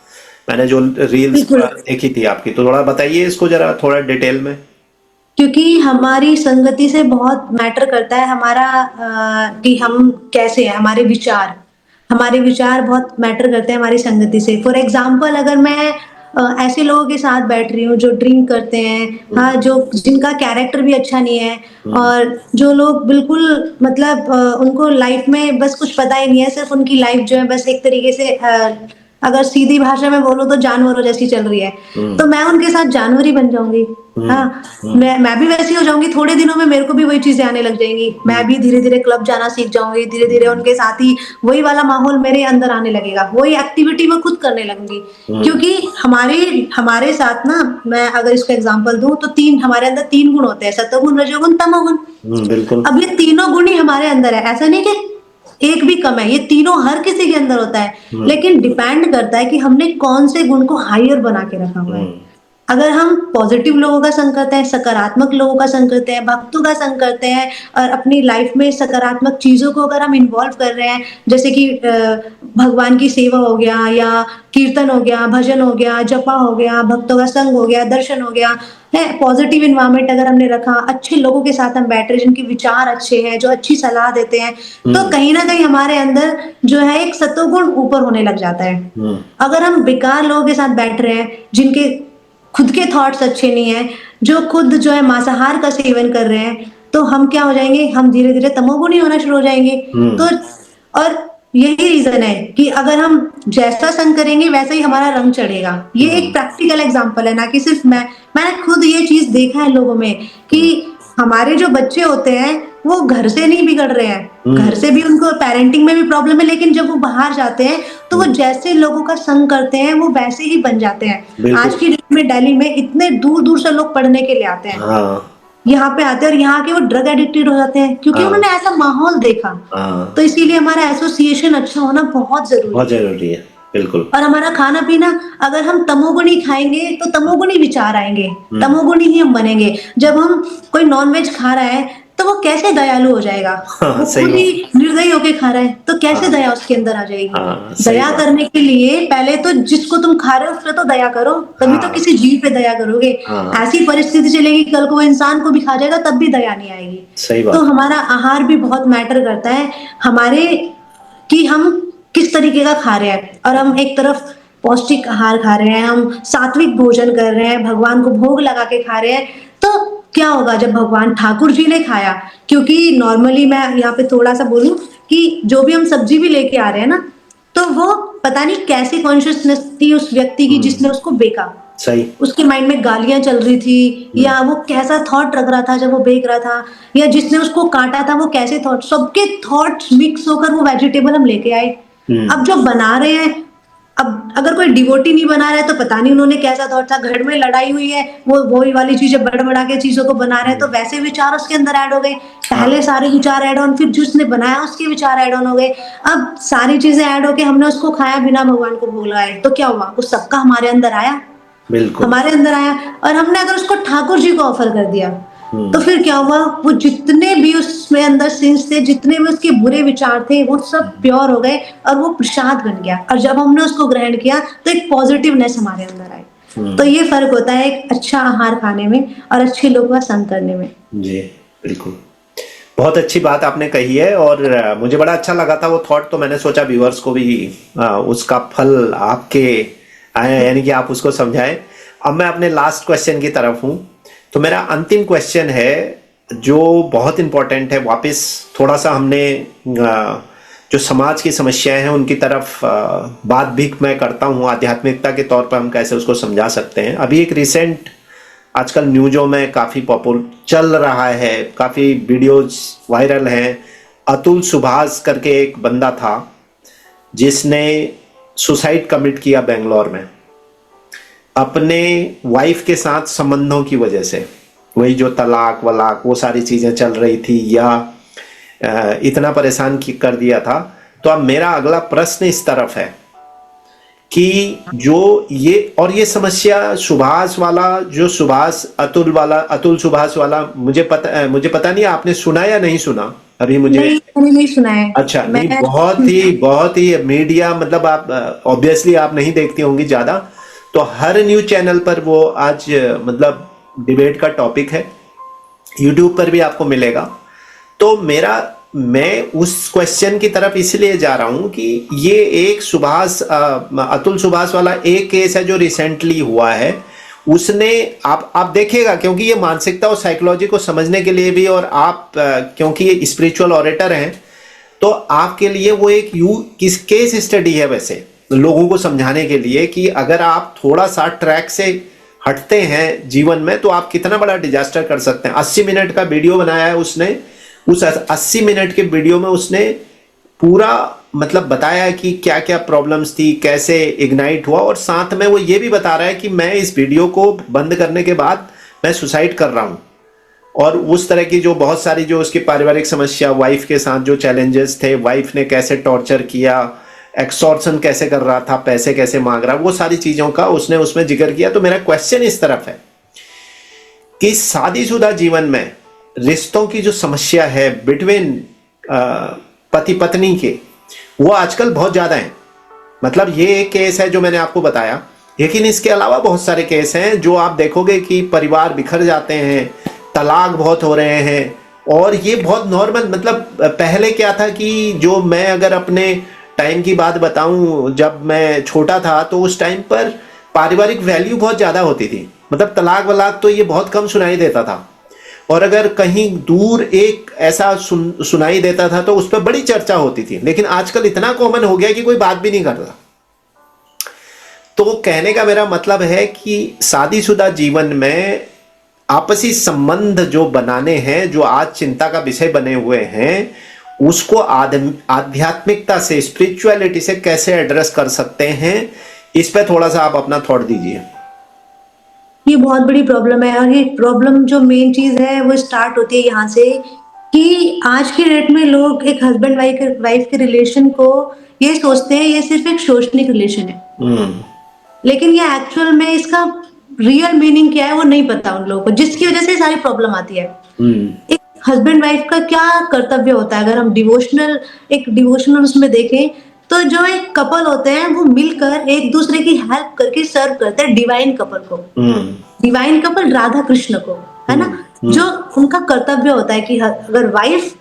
मैंने जो रील्स बिल्कुल, देखी थी आपकी, तो थोड़ा बताइए इसको जरा थोड़ा डिटेल में। क्योंकि हमारी संगति से बहुत मैटर करता है हमारा कि हम कैसे हैं, हमारे विचार बहुत मैटर करते हैं हमारी संगति से। फॉर एग्जाम्पल, अगर मैं ऐसे लोगों के साथ बैठ रही हूँ जो ड्रिंक करते हैं, हाँ, जो जिनका कैरेक्टर भी अच्छा नहीं है, हम्म। और जो लोग बिल्कुल मतलब उनको लाइफ में बस कुछ पता ही नहीं है, सिर्फ उनकी लाइफ जो है बस एक तरीके से अगर सीधी भाषा में बोलूँ तो जानवरों जैसी चल रही है, तो मैं उनके साथ जानवर ही बन जाऊँगी। हाँ, मैं भी वैसी हो जाऊँगी, थोड़े दिनों में मेरे को भी वही चीज़ें आने लग जाएँगी। मैं भी धीरे-धीरे क्लब जाना सीख जाऊँगी, धीरे-धीरे उनके साथ ही वही वाला माहौल मेरे अंदर आने लगेगा, वही एक्टिविटी मैं खुद करने लगूँगी। क्योंकि हमारे हमारे साथ ना, मैं अगर इसका एग्ज़ाम्पल दूँ तो 3 हमारे अंदर 3 गुण होते हैं, सतोगुण, रजोगुण, तमोगुण। बिल्कुल। अब ये तीनों गुण ही हमारे अंदर है, ऐसा नहीं कि एक भी कम है, ये तीनों हर किसी के अंदर होता है, लेकिन डिपेंड करता है कि हमने कौन से गुण को हायर बना के रखा हुआ है। अगर हम पॉजिटिव लोगों का संग करते हैं, सकारात्मक लोगों का संग करते हैं, भक्तों का संग करते हैं और अपनी लाइफ में सकारात्मक चीज़ों को अगर हम इन्वॉल्व कर रहे हैं, जैसे कि भगवान की सेवा हो गया या कीर्तन हो गया, भजन हो गया, जपा हो गया, भक्तों का संग हो गया, दर्शन हो गया, है पॉजिटिव एनवायरनमेंट अगर हमने रखा, अच्छे लोगों के साथ हम बैठ रहे, जिनके विचार अच्छे हैं, जो अच्छी सलाह देते हैं, तो कहीं न कहीं हमारे अंदर जो है एक सत्वगुण ऊपर होने लग जाता है। अगर हम बेकार लोगों के साथ बैठ रहे हैं, जिनके खुद के थॉट्स अच्छे नहीं है, जो खुद जो है मांसाहार का सेवन कर रहे हैं, तो हम क्या हो जाएँगे, हम धीरे-धीरे तमोगुणी होना शुरू हो जाएँगे। तो और यही रीज़न है कि अगर हम जैसा संग करेंगे वैसा ही हमारा रंग चढ़ेगा। ये एक प्रैक्टिकल एग्ज़ाम्पल है, ना कि सिर्फ़ मैंने खुद ये चीज़ देखा है लोगों में कि हमारे जो बच्चे होते हैं, वो घर से नहीं बिगड़ रहे हैं। घर से भी उनको पेरेंटिंग में भी प्रॉब्लम है, लेकिन जब वो बाहर जाते हैं, तो वो जैसे लोगों का संग करते हैं, वो वैसे ही बन जाते हैं। आज की डेट में दिल्ली में इतने दूर-दूर से लोग पढ़ने के लिए आते हैं। हाँ। यहाँ पे आते हैं और यहाँ के वो ड्रग एडिक्टेड हो जाते हैं, क्योंकि उन्होंने ऐसा माहौल देखा। तो इसीलिए हमारा एसोसिएशन अच्छा होना बहुत ज़रूरी बहुत है। ज़रूरी है, बिल्कुल। और हमारा खाना-पीना, अगर हम तमोगुणी खाएँगे, तो तमोगुणी विचार आएँगे, तमोगुणी ही हम बनेंगे। जब हम कोई नॉन-वेज खा रहा है, तो वो कैसे दयालु हो जाएगा? हाँ, वो सही खुद बात। ही निर्दयी होके खा रहा है, तो कैसे हाँ। दया उसके अंदर आ जाएगी? हाँ, सही दया बात। करने के लिए पहले तो जिसको तुम खा रहे हो, उस पे तो दया करो, तभी तो हाँ। किसी जीव पे दया करोगे। हाँ। ऐसी परिस्थिति चलेगी, कल को वो इंसान को भी खा जाएगा, तब भी दया नहीं आएगी। सही तो बात। हमारा आहार भी बहुत मैटर करता है, हमारे कि हम किस तरीके का खा रहे हैं, और हम एक तरफ पौष्टिक आहार खा रहे हैं, हम सात्विक भोजन कर रहे हैं, भगवान को भोग लगा के खा रहे हैं, तो क्या होगा जब भगवान ठाकुर जी ने खाया? क्योंकि नॉर्मली मैं यहाँ पे थोड़ा-सा बोलूँ कि जो भी हम सब्ज़ी भी लेके आ रहे हैं ना, तो वो पता नहीं कैसी कॉन्शसनेस थी उस व्यक्ति की जिसने उसको बेका। सही। उसके माइंड में गालियाँ चल रही थी, या वो कैसा थॉट रख रहा था जब वो बेक रहा था, या जिसने उसको काटा था वो कैसे थॉट, सबके थॉट्स मिक्स होकर वो वेजिटेबल हम लेके आए। अब जो बना रहे हैं, अब अगर कोई डिवोटी नहीं बना रहा है, तो पता नहीं उन्होंने कैसा थॉट था, घर में लड़ाई हुई है, वो वही वाली चीज़ें बढ़-बढ़ा के चीज़ों को बना रहे हैं, तो वैसे विचार उसके अंदर ऐड हो गए। पहले सारे विचार ऐड ऑन, फिर जिसने बनाया उसके विचार ऐड ऑन हो गए। अब सारी चीज़ें ऐड होके हमने उसको खाया बिना भगवान को भोग लगाए, तो क्या हुआ? वो सबका हमारे अंदर आया। बिल्कुल। हमारे अंदर आया, और हमने अगर उसको ठाकुर जी को ऑफर कर दिया, तो फिर क्या हुआ? वो जितने भी उसमें अंदर सिंस थे, जितने भी उसके बुरे विचार थे, वो सब प्योर हो गए और वो प्रसाद बन गया। और जब हमने उसको ग्रहण किया, तो एक पॉजिटिवनेस हमारे अंदर आई। तो ये फ़र्क होता है एक अच्छा आहार खाने में और अच्छे लोगों का संग करने में। जी, बिल्कुल। बहुत अच्छी बात आपने कही है, और मुझे बड़ा अच्छा लगा था वो थॉट, तो मैंने सोचा व्यूअर्स को भी उसका फल आपके आया, यानी कि आप उसको समझाएं। अब मैं अपने लास्ट क्वेश्चन की तरफ हूं, तो मेरा अंतिम क्वेश्चन है जो बहुत इंपॉर्टेंट है। वापस थोड़ा सा हमने जो समाज की समस्याएं हैं उनकी तरफ बात भी मैं करता हूं, आध्यात्मिकता के तौर पर हम कैसे उसको समझा सकते हैं। अभी एक रिसेंट आजकल न्यूज़ों में काफ़ी पॉपुलर चल रहा है, काफ़ी वीडियोस वायरल हैं। अतुल सुभाष करके एक बंदा था जिसने सुसाइड कमिट किया बेंगलोर में, अपने वाइफ के साथ संबंधों की वजह से। वही जो तलाक वलाक वो सारी चीज़ें चल रही थी, या इतना परेशान कर दिया था। तो अब मेरा अगला प्रश्न इस तरफ है कि जो ये समस्या सुभाष वाला, जो सुभाष अतुल सुभाष वाला, मुझे पता नहीं आपने सुना या नहीं सुना अभी मुझे। नहीं, मैंने नहीं सुना है। अच्छा, नहीं, बहुत ही मीडिया, मतलब आप ऑब्वियसली आप नहीं देखती होंगी ज्यादा, तो हर न्यूज चैनल पर वो आज मतलब डिबेट का टॉपिक है, यूट्यूब पर भी आपको मिलेगा। तो मैं उस क्वेश्चन की तरफ इसलिए जा रहा हूं कि ये एक अतुल सुभाष वाला एक केस है जो रिसेंटली हुआ है। उसने आप देखिएगा, क्योंकि ये मानसिकता और साइकोलॉजी को समझने के लिए भी, और आप क्योंकि ये स्पिरिचुअल ऑरेटर हैं, तो आपके लिए वो एक केस स्टडी है वैसे, लोगों को समझाने के लिए कि अगर आप थोड़ा सा ट्रैक से हटते हैं जीवन में तो आप कितना बड़ा डिजास्टर कर सकते हैं। 80 मिनट का वीडियो बनाया है उसने, उस 80 मिनट के वीडियो में उसने पूरा मतलब बताया कि क्या क्या प्रॉब्लम्स थी, कैसे इग्नाइट हुआ, और साथ में वो ये भी बता रहा है कि मैं इस वीडियो को बंद करने के बाद मैं सुसाइड कर रहा हूँ। और उस तरह की जो बहुत सारी जो उसकी पारिवारिक समस्या, वाइफ के साथ जो चैलेंजेस थे, वाइफ ने कैसे टॉर्चर किया, एक्सटॉर्शन कैसे कर रहा था, पैसे कैसे मांग रहा, वो सारी चीजों का उसने उसमें जिक्र किया। तो मेरा क्वेश्चन इस तरफ है कि शादीशुदा जीवन में रिश्तों की जो समस्या है बिटवीन पति पत्नी के, वो आजकल बहुत ज्यादा है। मतलब ये एक केस है जो मैंने आपको बताया, लेकिन इसके अलावा बहुत सारे केस हैं जो आप देखोगे कि परिवार बिखर जाते हैं, तलाक बहुत हो रहे हैं। और ये बहुत नॉर्मल, मतलब पहले क्या था कि जो मैं अगर अपने टाइम की बात बताऊं, जब मैं छोटा था तो उस टाइम पर पारिवारिक वैल्यू बहुत ज्यादा होती थी। मतलब तलाक वलाक तो ये बहुत कम सुनाई देता था, और अगर कहीं दूर एक ऐसा सुनाई देता था तो उस पर बड़ी चर्चा होती थी। लेकिन आजकल इतना कॉमन हो गया कि कोई बात भी नहीं करता। तो कहने का मेरा मतलब है कि शादीशुदा जीवन में आपसी संबंध जो बनाने हैं, जो आज चिंता का विषय बने हुए हैं, उसको आध्यात्मिकता से, स्पिरिचुअलिटी से कैसे एड्रेस कर सकते हैं, इस पे थोड़ा सा आप अपना थॉट दीजिए। ये बहुत बड़ी प्रॉब्लम है, और ये प्रॉब्लम जो मेन चीज है वो स्टार्ट होती है यहाँ से कि आज के डेट में लोग एक हस्बैंड वाइफ के रिलेशन को ये सोचते हैं ये सिर्फ एक शोषणिक रिलेशन है, लेकिन ये एक्चुअल में इसका रियल मीनिंग क्या है वो नहीं पता उन लोगों को, जिसकी वजह से सारी प्रॉब्लम आती है। एक हस्बैंड वाइफ का क्या कर्तव्य होता है, अगर हम डिवोशनल उसमें देखें तो जो एक कपल होते हैं वो मिलकर एक दूसरे की हेल्प करके सर्व करते हैं डिवाइन कपल को, डिवाइन कपल राधा कृष्ण को, है ना। जो उनका कर्तव्य होता है कि अगर वाइफ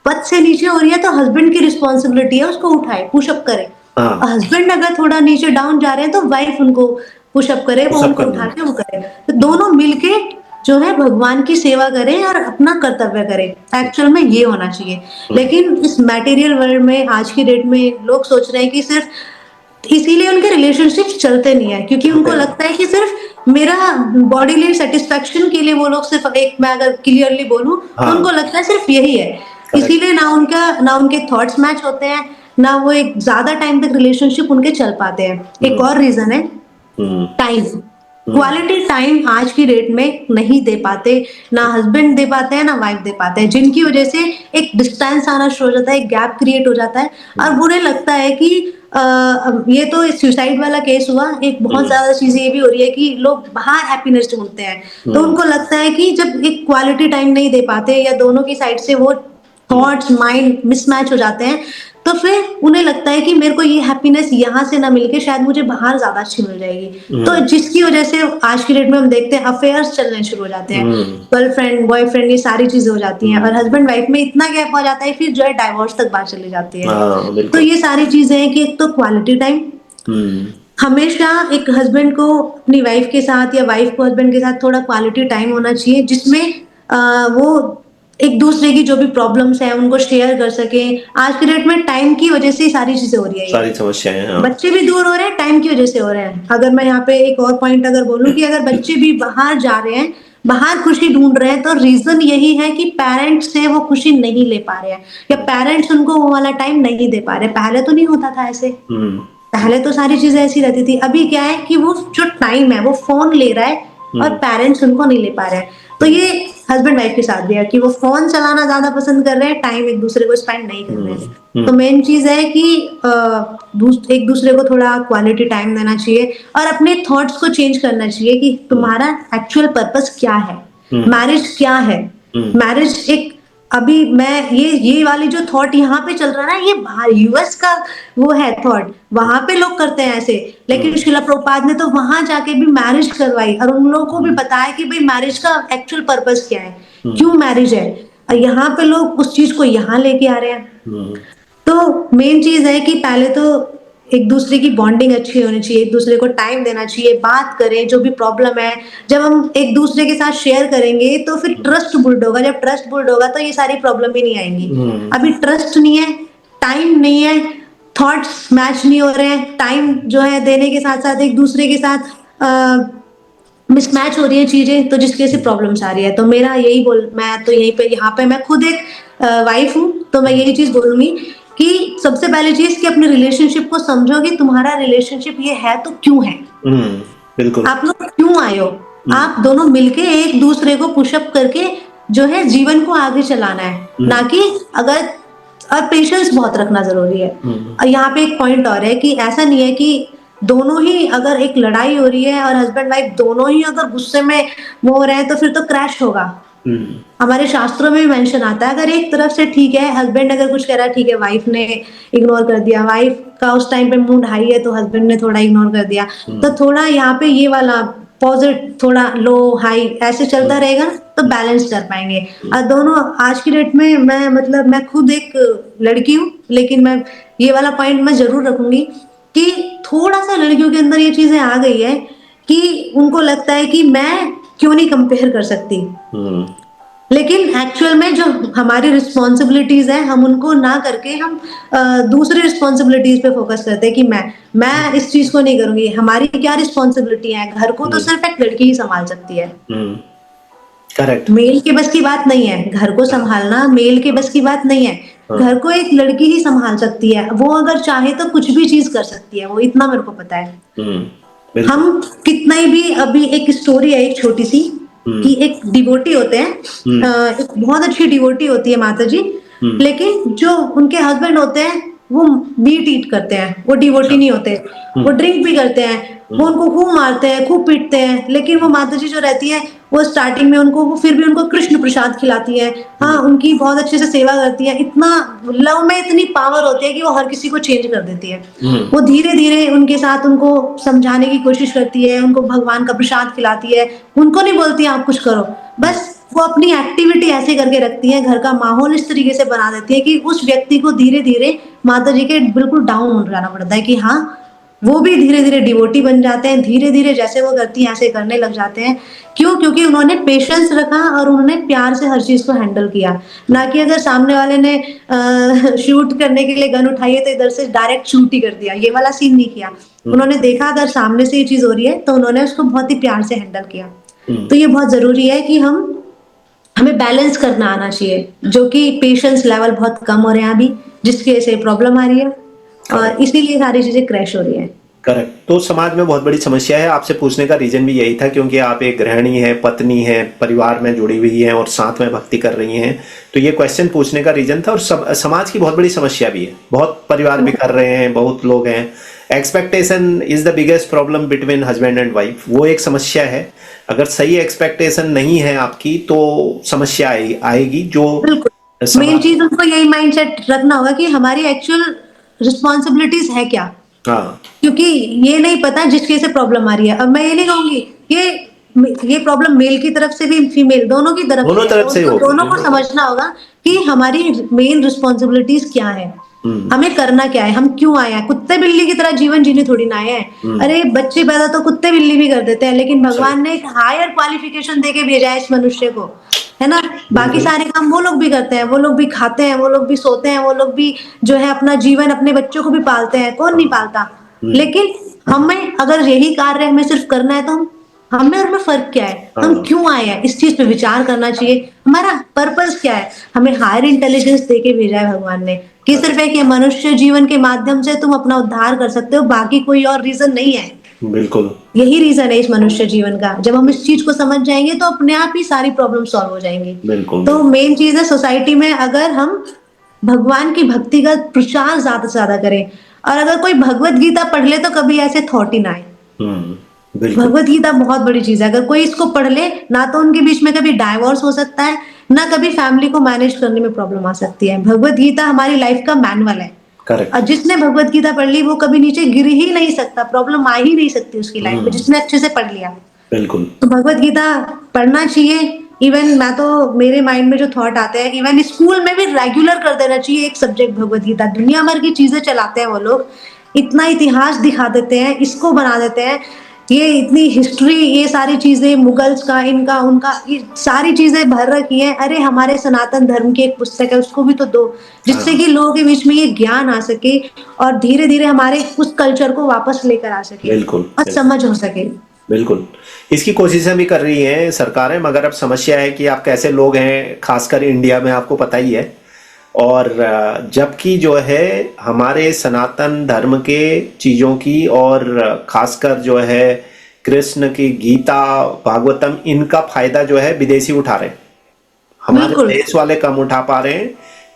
पद से नीचे हो रही है तो हस्बैंड की रिस्पॉन्सिबिलिटी है उसको उठाए, पुशअप करे। हस्बैंड अगर थोड़ा नीचे डाउन जा रहे हैं तो वाइफ उनको पुशअप करे, वो उनको उठा के वो करे। तो दोनों मिलके जो है भगवान की सेवा करें और अपना कर्तव्य करें, एक्चुअल में ये होना चाहिए। लेकिन इस मटेरियल वर्ल्ड में आज की डेट में लोग सोच रहे हैं कि सिर्फ इसीलिए उनके रिलेशनशिप चलते नहीं है, क्योंकि उनको लगता है कि सिर्फ मेरा बॉडीली सेटिस्फेक्शन के लिए वो लोग सिर्फ एक, मैं अगर क्लियरली बोलूं तो उनको लगता है सिर्फ यही है। इसीलिए ना उनके थॉट्स मैच होते हैं, ना वो एक ज्यादा टाइम तक रिलेशनशिप उनके चल पाते हैं। एक और रीजन है टाइम, क्वालिटी टाइम आज की डेट में नहीं दे पाते, ना हस्बैंड दे पाते हैं ना वाइफ दे पाते हैं, जिनकी वजह से एक डिस्टेंस आना शुरू हो जाता है, एक गैप क्रिएट हो जाता है। और उन्हें लगता है कि ये तो सुसाइड वाला केस हुआ, एक बहुत ज्यादा चीजें ये भी हो रही है कि लोग बाहर हैप्पीनेस ढूंढते हैं। तो उनको लगता है कि जब एक क्वालिटी टाइम नहीं दे पाते या दोनों की साइड से वो थॉट्स माइंड मिसमैच हो जाते हैं, तो फिर उन्हें लगता है कि मेरे को ये हैप्पीनेस यहाँ से ना मिलके शायद मुझे बाहर ज्यादा अच्छी मिल जाएगी। तो जिसकी वजह से आज की डेट में हम देखते हैं अफेयर्स चलने शुरू हो जाते हैं, गर्लफ्रेंड बॉयफ्रेंड ये सारी चीजें हो जाती हैं, और हस्बैंड वाइफ में इतना गैप हो जाता है फिर जो है डाइवोर्स तक बात चली जाती है। तो ये सारी चीजें हैं कि एक तो क्वालिटी टाइम, हमेशा एक हस्बैंड को अपनी वाइफ के साथ या वाइफ को हस्बैंड के साथ थोड़ा क्वालिटी टाइम होना चाहिए, जिसमें वो एक दूसरे की जो भी प्रॉब्लम्स है उनको शेयर कर सके। आज के डेट में टाइम की वजह से सारी चीजें हो रही है, सारी समस्याएं। हाँ। बच्चे भी दूर हो रहे हैं टाइम की वजह से हो रहे हैं। अगर मैं यहाँ पे एक और पॉइंट अगर बोलूं कि अगर बच्चे भी बाहर जा रहे हैं, बाहर खुशी ढूंढ रहे हैं, तो रीजन यही है कि पेरेंट्स से वो खुशी नहीं ले पा रहे हैं, या पेरेंट्स उनको वो वाला टाइम नहीं दे पा रहे। पहले तो नहीं होता था ऐसे, पहले तो सारी चीजें ऐसी रहती थी। अभी क्या है कि वो जो टाइम है वो फोन ले रहा है और पेरेंट्स उनको नहीं ले पा रहे हैं। तो ये हस्बैंड वाइफ के साथ भी है कि वो फोन चलाना ज्यादा पसंद कर रहे हैं, टाइम एक दूसरे को स्पेंड नहीं कर रहे हैं। तो मेन चीज है कि एक दूसरे को थोड़ा क्वालिटी टाइम देना चाहिए और अपने थॉट्स को चेंज करना चाहिए कि तुम्हारा एक्चुअल पर्पस क्या है, मैरिज क्या है। मैरिज एक, अभी मैं ये वाली जो थॉट यहाँ पे चल रहा है ना, ये बाहर यूएस का वो है थॉट, वहां पे लोग करते हैं ऐसे। लेकिन शिला प्रभुपाद ने तो वहां जाके भी मैरिज करवाई और उन लोगों को भी बताया कि भाई मैरिज का एक्चुअल पर्पस क्या है, क्यों मैरिज है। और यहाँ पे लोग उस चीज को यहाँ लेके आ रहे हैं। तो मेन चीज है कि पहले तो एक दूसरे की बॉन्डिंग अच्छी होनी चाहिए, एक दूसरे को टाइम देना चाहिए, बात करें जो भी प्रॉब्लम है। जब हम एक दूसरे के साथ शेयर करेंगे तो फिर ट्रस्ट बिल्ड होगा, जब ट्रस्ट बिल्ड होगा तो ये सारी प्रॉब्लम भी नहीं आएंगी। अभी ट्रस्ट नहीं है, टाइम नहीं है, थॉट्स मैच नहीं हो रहे हैं, टाइम जो है देने के साथ साथ एक दूसरे के साथ मिसमैच हो रही है चीजें, तो जिसकी वजह से प्रॉब्लम्स आ रही है। तो मेरा यही बोल मैं तो यहीं पे यहाँ पे मैं खुद एक वाइफ हूँ, तो मैं यही चीज बोलूंगी कि सबसे पहली चीज कि अपने रिलेशनशिप को समझो कि तुम्हारा रिलेशनशिप ये है तो क्यों है, बिल्कुल। आप लोग क्यों आए हो। आप दोनों मिलके एक दूसरे को पुशअप करके जो है जीवन को आगे चलाना है, ना कि अगर और पेशेंस बहुत रखना जरूरी है। और यहाँ पे एक पॉइंट और है कि ऐसा नहीं है कि दोनों ही अगर एक लड़ाई हो रही है और हस्बैंड वाइफ दोनों ही अगर गुस्से में वो हो रहे हैं तो फिर तो क्रैश होगा। हमारे शास्त्रों में भी मेंशन आता है, अगर एक तरफ से ठीक है, हस्बैंड अगर कुछ कह रहा है ठीक है, वाइफ ने इग्नोर कर दिया, वाइफ का उस टाइम पे मूड हाई है तो हस्बैंड ने थोड़ा इग्नोर कर दिया, तो थोड़ा यहाँ पे ये वाला पॉजिटिव थोड़ा लो हाई ऐसे चलता रहेगा तो बैलेंस कर पाएंगे। और दोनों आज की डेट में मैं मतलब मैं खुद एक लड़की हूँ, लेकिन मैं ये वाला पॉइंट मैं जरूर रखूंगी कि थोड़ा सा लड़कियों के अंदर ये चीजें आ गई है कि उनको लगता है कि मैं क्यों नहीं कंपेयर कर सकती, लेकिन एक्चुअल में जो हमारी रिस्पॉन्सिबिलिटीज है हम उनको ना करके हम दूसरी रिस्पॉन्सिबिलिटीज पे फोकस करते हैं कि मैं इस चीज को नहीं करूंगी। हमारी क्या रिस्पॉन्सिबिलिटी है, घर को तो सिर्फ एक लड़की ही संभाल सकती है। करेक्ट। मेल के बस की बात नहीं है, घर को संभालना मेल के बस की बात नहीं है, घर को एक लड़की ही संभाल सकती है। वो अगर चाहे तो कुछ भी चीज कर सकती है, वो इतना मेरे को पता है। हम कितना ही भी अभी एक स्टोरी है एक छोटी सी कि एक डिवोटी होते हैं, एक बहुत अच्छी डिवोटी होती है माता जी, लेकिन जो उनके हस्बैंड होते हैं वो मीट ईट करते हैं, वो डिवोटी नहीं होते, वो ड्रिंक भी करते हैं, वो उनको खूब मारते हैं खूब पीटते हैं, लेकिन वो माता जी जो रहती है वो स्टार्टिंग में उनको वो फिर भी उनको कृष्ण प्रसाद खिलाती है, हाँ उनकी बहुत अच्छे से सेवा करती है। इतना लव में इतनी पावर होती है कि वो हर किसी को चेंज कर देती है। वो धीरे धीरे उनके साथ उनको समझाने की कोशिश करती है, उनको भगवान का प्रसाद खिलाती है, उनको नहीं बोलती आप कुछ करो, बस वो अपनी एक्टिविटी ऐसे करके रखती है, घर का माहौल इस तरीके से बना देती है कि उस व्यक्ति को धीरे धीरे माता जी के बिल्कुल डाउन हो जाना पड़ता है कि हाँ वो भी धीरे धीरे डिवोटी बन जाते हैं, धीरे धीरे जैसे वो करती हैं ऐसे करने लग जाते हैं। क्यों? क्योंकि उन्होंने पेशेंस रखा और उन्होंने प्यार से हर चीज को हैंडल किया, ना कि अगर सामने वाले ने शूट करने के लिए गन उठाई है तो इधर से डायरेक्ट शूट ही कर दिया, ये वाला सीन नहीं किया। उन्होंने देखा अगर सामने से ये चीज हो रही है तो उन्होंने उसको बहुत ही प्यार से हैंडल किया। तो ये बहुत जरूरी है कि हमें बैलेंस करना आना चाहिए, जो कि पेशेंस लेवल बहुत कम हो रहे हैं अभी, जिसकी वजह से प्रॉब्लम आ रही है और इसीलिए सारी चीजें क्रैश हो रही है। करेक्ट। तो समाज में बहुत बड़ी समस्या है। आपसे पूछने का रीजन भी यही था क्योंकि आप एक गृहिणी हैं, पत्नी हैं, परिवार में जुड़ी हुई हैं और साथ में भक्ति कर रही हैं, तो ये क्वेश्चन पूछने का रीजन था। और समाज की बहुत बड़ी समस्या भी है, बहुत परिवार भी कर रहे हैं, बहुत लोग हैं। Expectation is the biggest problem between husband and wife, वो एक समस्या है। अगर सही एक्सपेक्टेशन नहीं है आपकी तो समस्या आएगी। जो मेन चीज उनको यही माइंडसेट रखना होगा कि हमारी एक्चुअल रिस्पॉन्सिबिलिटीज है क्या। हाँ। क्योंकि ये नहीं पता जिसकी वजह से प्रॉब्लम आ रही है। अब मैं ये नहीं कहूंगी ये प्रॉब्लम मेल की तरफ से भी फीमेल दोनों की तरफ से दोनों को समझना होगा कि हमारी मेन रिस्पॉन्सिबिलिटीज क्या है, हमें करना क्या है, हम क्यों आए हैं। कुत्ते बिल्ली की तरह जीवन जीने थोड़ी ना आए हैं। अरे बच्चे पैदा तो कुत्ते बिल्ली भी कर देते हैं, लेकिन भगवान ने एक हायर क्वालिफिकेशन देके भेजा है इस मनुष्य को, है ना। बाकी सारे काम वो लोग भी करते हैं, वो लोग भी खाते हैं, वो लोग भी सोते हैं, वो लोग भी जो है अपना जीवन अपने बच्चों को भी पालते हैं, कौन नहीं पालता। लेकिन हमें अगर यही कार्य हमें सिर्फ करना है तो हमें और में फर्क क्या है, हम क्यों आए हैं, इस चीज पे विचार करना चाहिए। हमारा पर्पस क्या है, हमें हायर इंटेलिजेंस देके भेजा है भगवान ने कि सिर्फ एक मनुष्य जीवन के माध्यम से तुम अपना उद्धार कर सकते हो, बाकी कोई और रीजन नहीं है। बिल्कुल यही रीजन है इस मनुष्य जीवन का। जब हम इस चीज को समझ जाएंगे तो अपने आप ही सारी प्रॉब्लम सॉल्व हो जाएंगी। बिल्कुल। तो मेन चीज है सोसाइटी में अगर हम भगवान की भक्ति का प्रचार ज्यादा से ज्यादा करें, और अगर कोई भगवत गीता पढ़ ले तो कभी ऐसे थॉट ही ना आए। भगवत गीता बहुत बड़ी चीज है, अगर कोई इसको पढ़ ले ना तो उनके बीच में कभी डाइवोर्स हो सकता है, ना कभी फैमिली को मैनेज करने में प्रॉब्लम आ सकती है। भगवत गीता हमारी लाइफ का मैनुअल है। करेक्ट। और जिसने भगवत गीता पढ़ ली वो कभी नीचे गिर ही नहीं सकता, प्रॉब्लम आ ही नहीं सकती उसकी लाइफ में, जिसने अच्छे से पढ़ लिया। बिल्कुल। तो भगवत गीता पढ़ना चाहिए। इवन मैं तो मेरे माइंड में जो थॉट आते हैं, इवन स्कूल में भी रेगुलर कर देना चाहिए एक सब्जेक्ट भगवत गीता। दुनिया भर की चीजें चलाते हैं वो लोग, इतना इतिहास दिखा देते हैं, इसको बना देते हैं ये इतनी हिस्ट्री, ये सारी चीजें मुगल्स का, इनका उनका, ये सारी चीजें भर रखी हैं। अरे हमारे सनातन धर्म की एक पुस्तक है, उसको भी तो दो, जिससे हाँ, कि लोगों के बीच में ये ज्ञान आ सके और धीरे धीरे हमारे उस कल्चर को वापस लेकर आ सके बिल्कुल, और बिल्कुल, समझ हो सके। बिल्कुल। इसकी कोशिशें भी कर रही हैं सरकारें, मगर अब समस्या है कि आप कैसे लोग हैं, खासकर इंडिया में आपको पता ही है। और जबकि जो है हमारे सनातन धर्म के चीज़ों की, और खासकर जो है कृष्ण की गीता, भागवतम, इनका फायदा जो है विदेशी उठा रहे हैं। हमारे बिल्कुल। देश वाले कम उठा पा रहे हैं,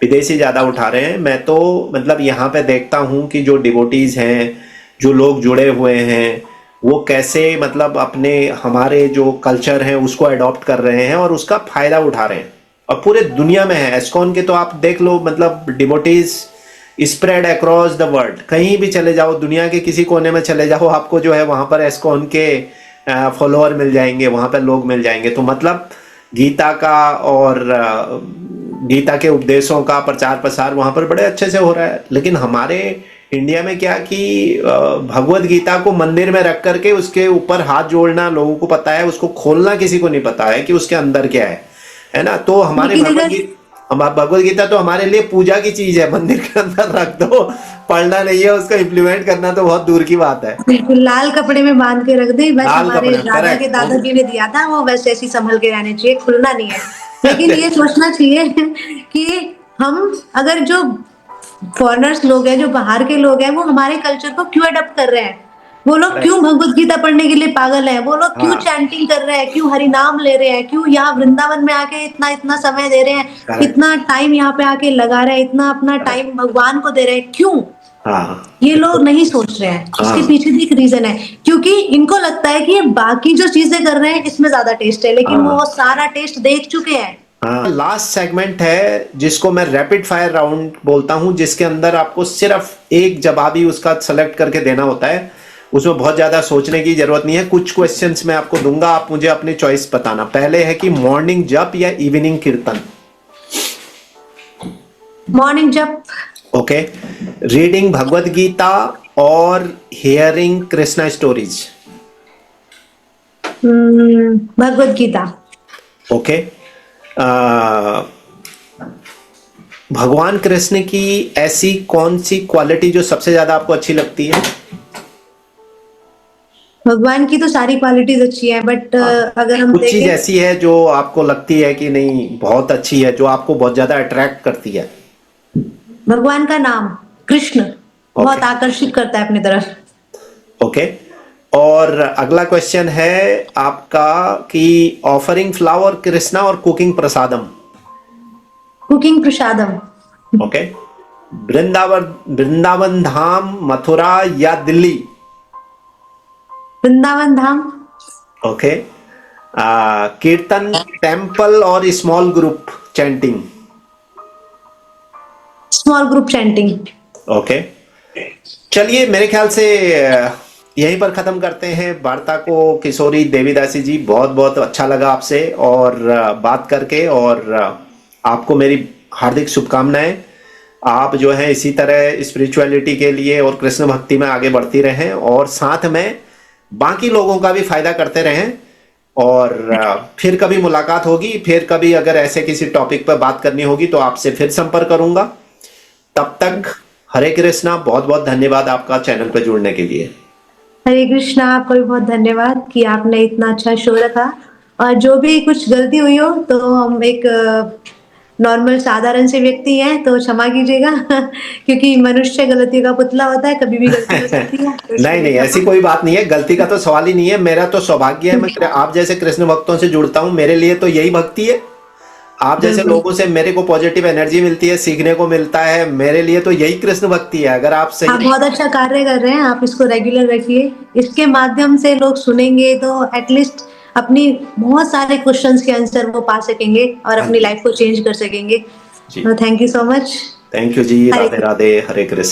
विदेशी ज़्यादा उठा रहे हैं। मैं तो मतलब यहाँ पे देखता हूँ कि जो डिवोटीज हैं, जो लोग जुड़े हुए हैं, वो कैसे मतलब अपने हमारे जो कल्चर हैं उसको अडॉप्ट कर रहे हैं और उसका फायदा उठा रहे हैं। और पूरे दुनिया में है एस्कॉन के, तो आप देख लो, मतलब devotees spread across the world. कहीं भी चले जाओ, दुनिया के किसी कोने में चले जाओ, आपको जो है वहां पर एस्कॉन के फॉलोअर मिल जाएंगे, वहां पर लोग मिल जाएंगे। तो मतलब गीता का और गीता के उपदेशों का प्रचार प्रसार वहां पर बड़े अच्छे से हो रहा है। लेकिन हमारे इंडिया में क्या कि भगवत गीता को मंदिर में रख करके उसके ऊपर हाथ जोड़ना लोगों को पता है, उसको खोलना किसी को नहीं पता है कि उसके अंदर क्या है ना। तो हमारे लेकिन अगर भगवत गीता तो हमारे लिए पूजा की चीज है, मंदिर के अंदर रख दो, पढ़ना नहीं है, उसको इम्प्लीमेंट करना तो बहुत दूर की बात है। बिल्कुल लाल कपड़े में बांध के रख दे, बस लाल हमारे कपड़े, दादा के करेक्ट। दादाजी ने दिया था, वो वैसे ऐसी संभल के रहने चाहिए, खुलना नहीं है। लेकिन ये सोचना चाहिए कि हम अगर जो फॉरेनर्स लोग हैं, जो बाहर के लोग हैं, वो हमारे कल्चर को क्यों अडॉप्ट कर रहे हैं? वो लोग करेक्ट। क्यों भगवत गीता पढ़ने के लिए पागल हैं? वो लोग क्यों हाँ, चैंटिंग कर रहे हैं? क्यों हरि नाम ले रहे हैं? क्यों यहाँ वृंदावन में आके इतना इतना समय दे रहे हैं? करेक्ट, इतना टाइम यहाँ पे आके लगा रहे हैं, इतना अपना करेक्ट। टाइम भगवान को दे रहे हैं, क्यों? हाँ, ये लोग बिल्कुल। नहीं सोच रहे हैं। इसके हाँ, पीछे भी एक रीजन है, क्योंकि इनको लगता है कि ये बाकी जो चीजें कर रहे हैं इसमें ज्यादा टेस्ट है, लेकिन हाँ, वो सारा टेस्ट देख चुके हैं। हाँ। लास्ट सेगमेंट है जिसको मैं रैपिड फायर राउंड बोलता हूं, जिसके अंदर आपको सिर्फ एक जवाबी उसका सेलेक्ट करके देना होता है। उसमें बहुत ज्यादा सोचने की जरूरत नहीं है। कुछ क्वेश्चंस मैं आपको दूंगा, आप मुझे अपनी चॉइस बताना। पहले है कि मॉर्निंग जप या इवनिंग कीर्तन। मॉर्निंग जब। ओके। रीडिंग भगवत गीता और hearing Krishna stories. Bhagavad Gita. Okay. भगवान कृष्ण की ऐसी कौन सी क्वालिटी जो सबसे ज्यादा आपको अच्छी लगती है? भगवान की तो सारी क्वालिटीज अच्छी है, बट हाँ, अगर हम कुछ चीज देखें, ऐसी है जो आपको लगती है कि नहीं बहुत अच्छी है, जो आपको बहुत ज्यादा अट्रैक्ट करती है? भगवान का नाम कृष्ण ओके, बहुत आकर्षित करता है अपनी तरफ। ओके। और अगला क्वेश्चन है आपका कि ऑफरिंग फ्लावर कृष्णा और कुकिंग प्रसादम। कुकिंग प्रसादम। ओके। वृंदावन वृंदावन धाम, मथुरा या दिल्ली? वृंदावन धाम। ओके। कीर्तन टेम्पल और small group chanting? Small group chanting. Okay. चलिए, मेरे ख्याल से यहीं पर खत्म करते हैं वार्ता को। किशोरी देवीदासी जी, बहुत बहुत अच्छा लगा आपसे और बात करके, और आपको मेरी हार्दिक शुभकामनाएं। आप जो है इसी तरह स्पिरिचुअलिटी के लिए और कृष्ण भक्ति में आगे बढ़ती रहें, और साथ में बाकी लोगों का भी फायदा करते रहें। और फिर कभी मुलाकात होगी, फिर कभी अगर ऐसे किसी टॉपिक पर बात करनी होगी तो आपसे फिर संपर्क करूंगा। तब तक हरे कृष्णा। बहुत बहुत धन्यवाद आपका चैनल पर जुड़ने के लिए। हरे कृष्णा, आपको भी बहुत धन्यवाद कि आपने इतना अच्छा शो रखा। और जो भी कुछ गलती हुई हो तो हम एक नॉर्मल साधारण से व्यक्ति हैं, तो क्षमा कीजिएगा क्योंकि मनुष्य गलतियों का पुतला होता है, कभी भी गलती हो सकती है, तो इसके नहीं, लिए नहीं, ऐसी क्षमा। कोई बात नहीं है। गलती का तो सवाल ही नहीं है। मेरा तो सौभाग्य है, मैं आप जैसे कृष्ण भक्तों से जुड़ता हूं, मेरे लिए तो यही भक्ति है। आप जैसे बिल्कुल। लोगों से मेरे को पॉजिटिव एनर्जी मिलती है, सीखने को मिलता है, मेरे लिए तो यही कृष्ण भक्ति है। अगर आप आप सही बहुत अच्छा कार्य कर रहे हैं, आप इसको रेगुलर रखिए। इसके माध्यम से लोग सुनेंगे तो एटलीस्ट अपनी बहुत सारे क्वेश्चंस के आंसर वो पा सकेंगे और हाँ अपनी जी, लाइफ को चेंज कर सकेंगे। जी। Thank you so much. Thank you ji. हरे राधे राधे, हरे कृष्ण।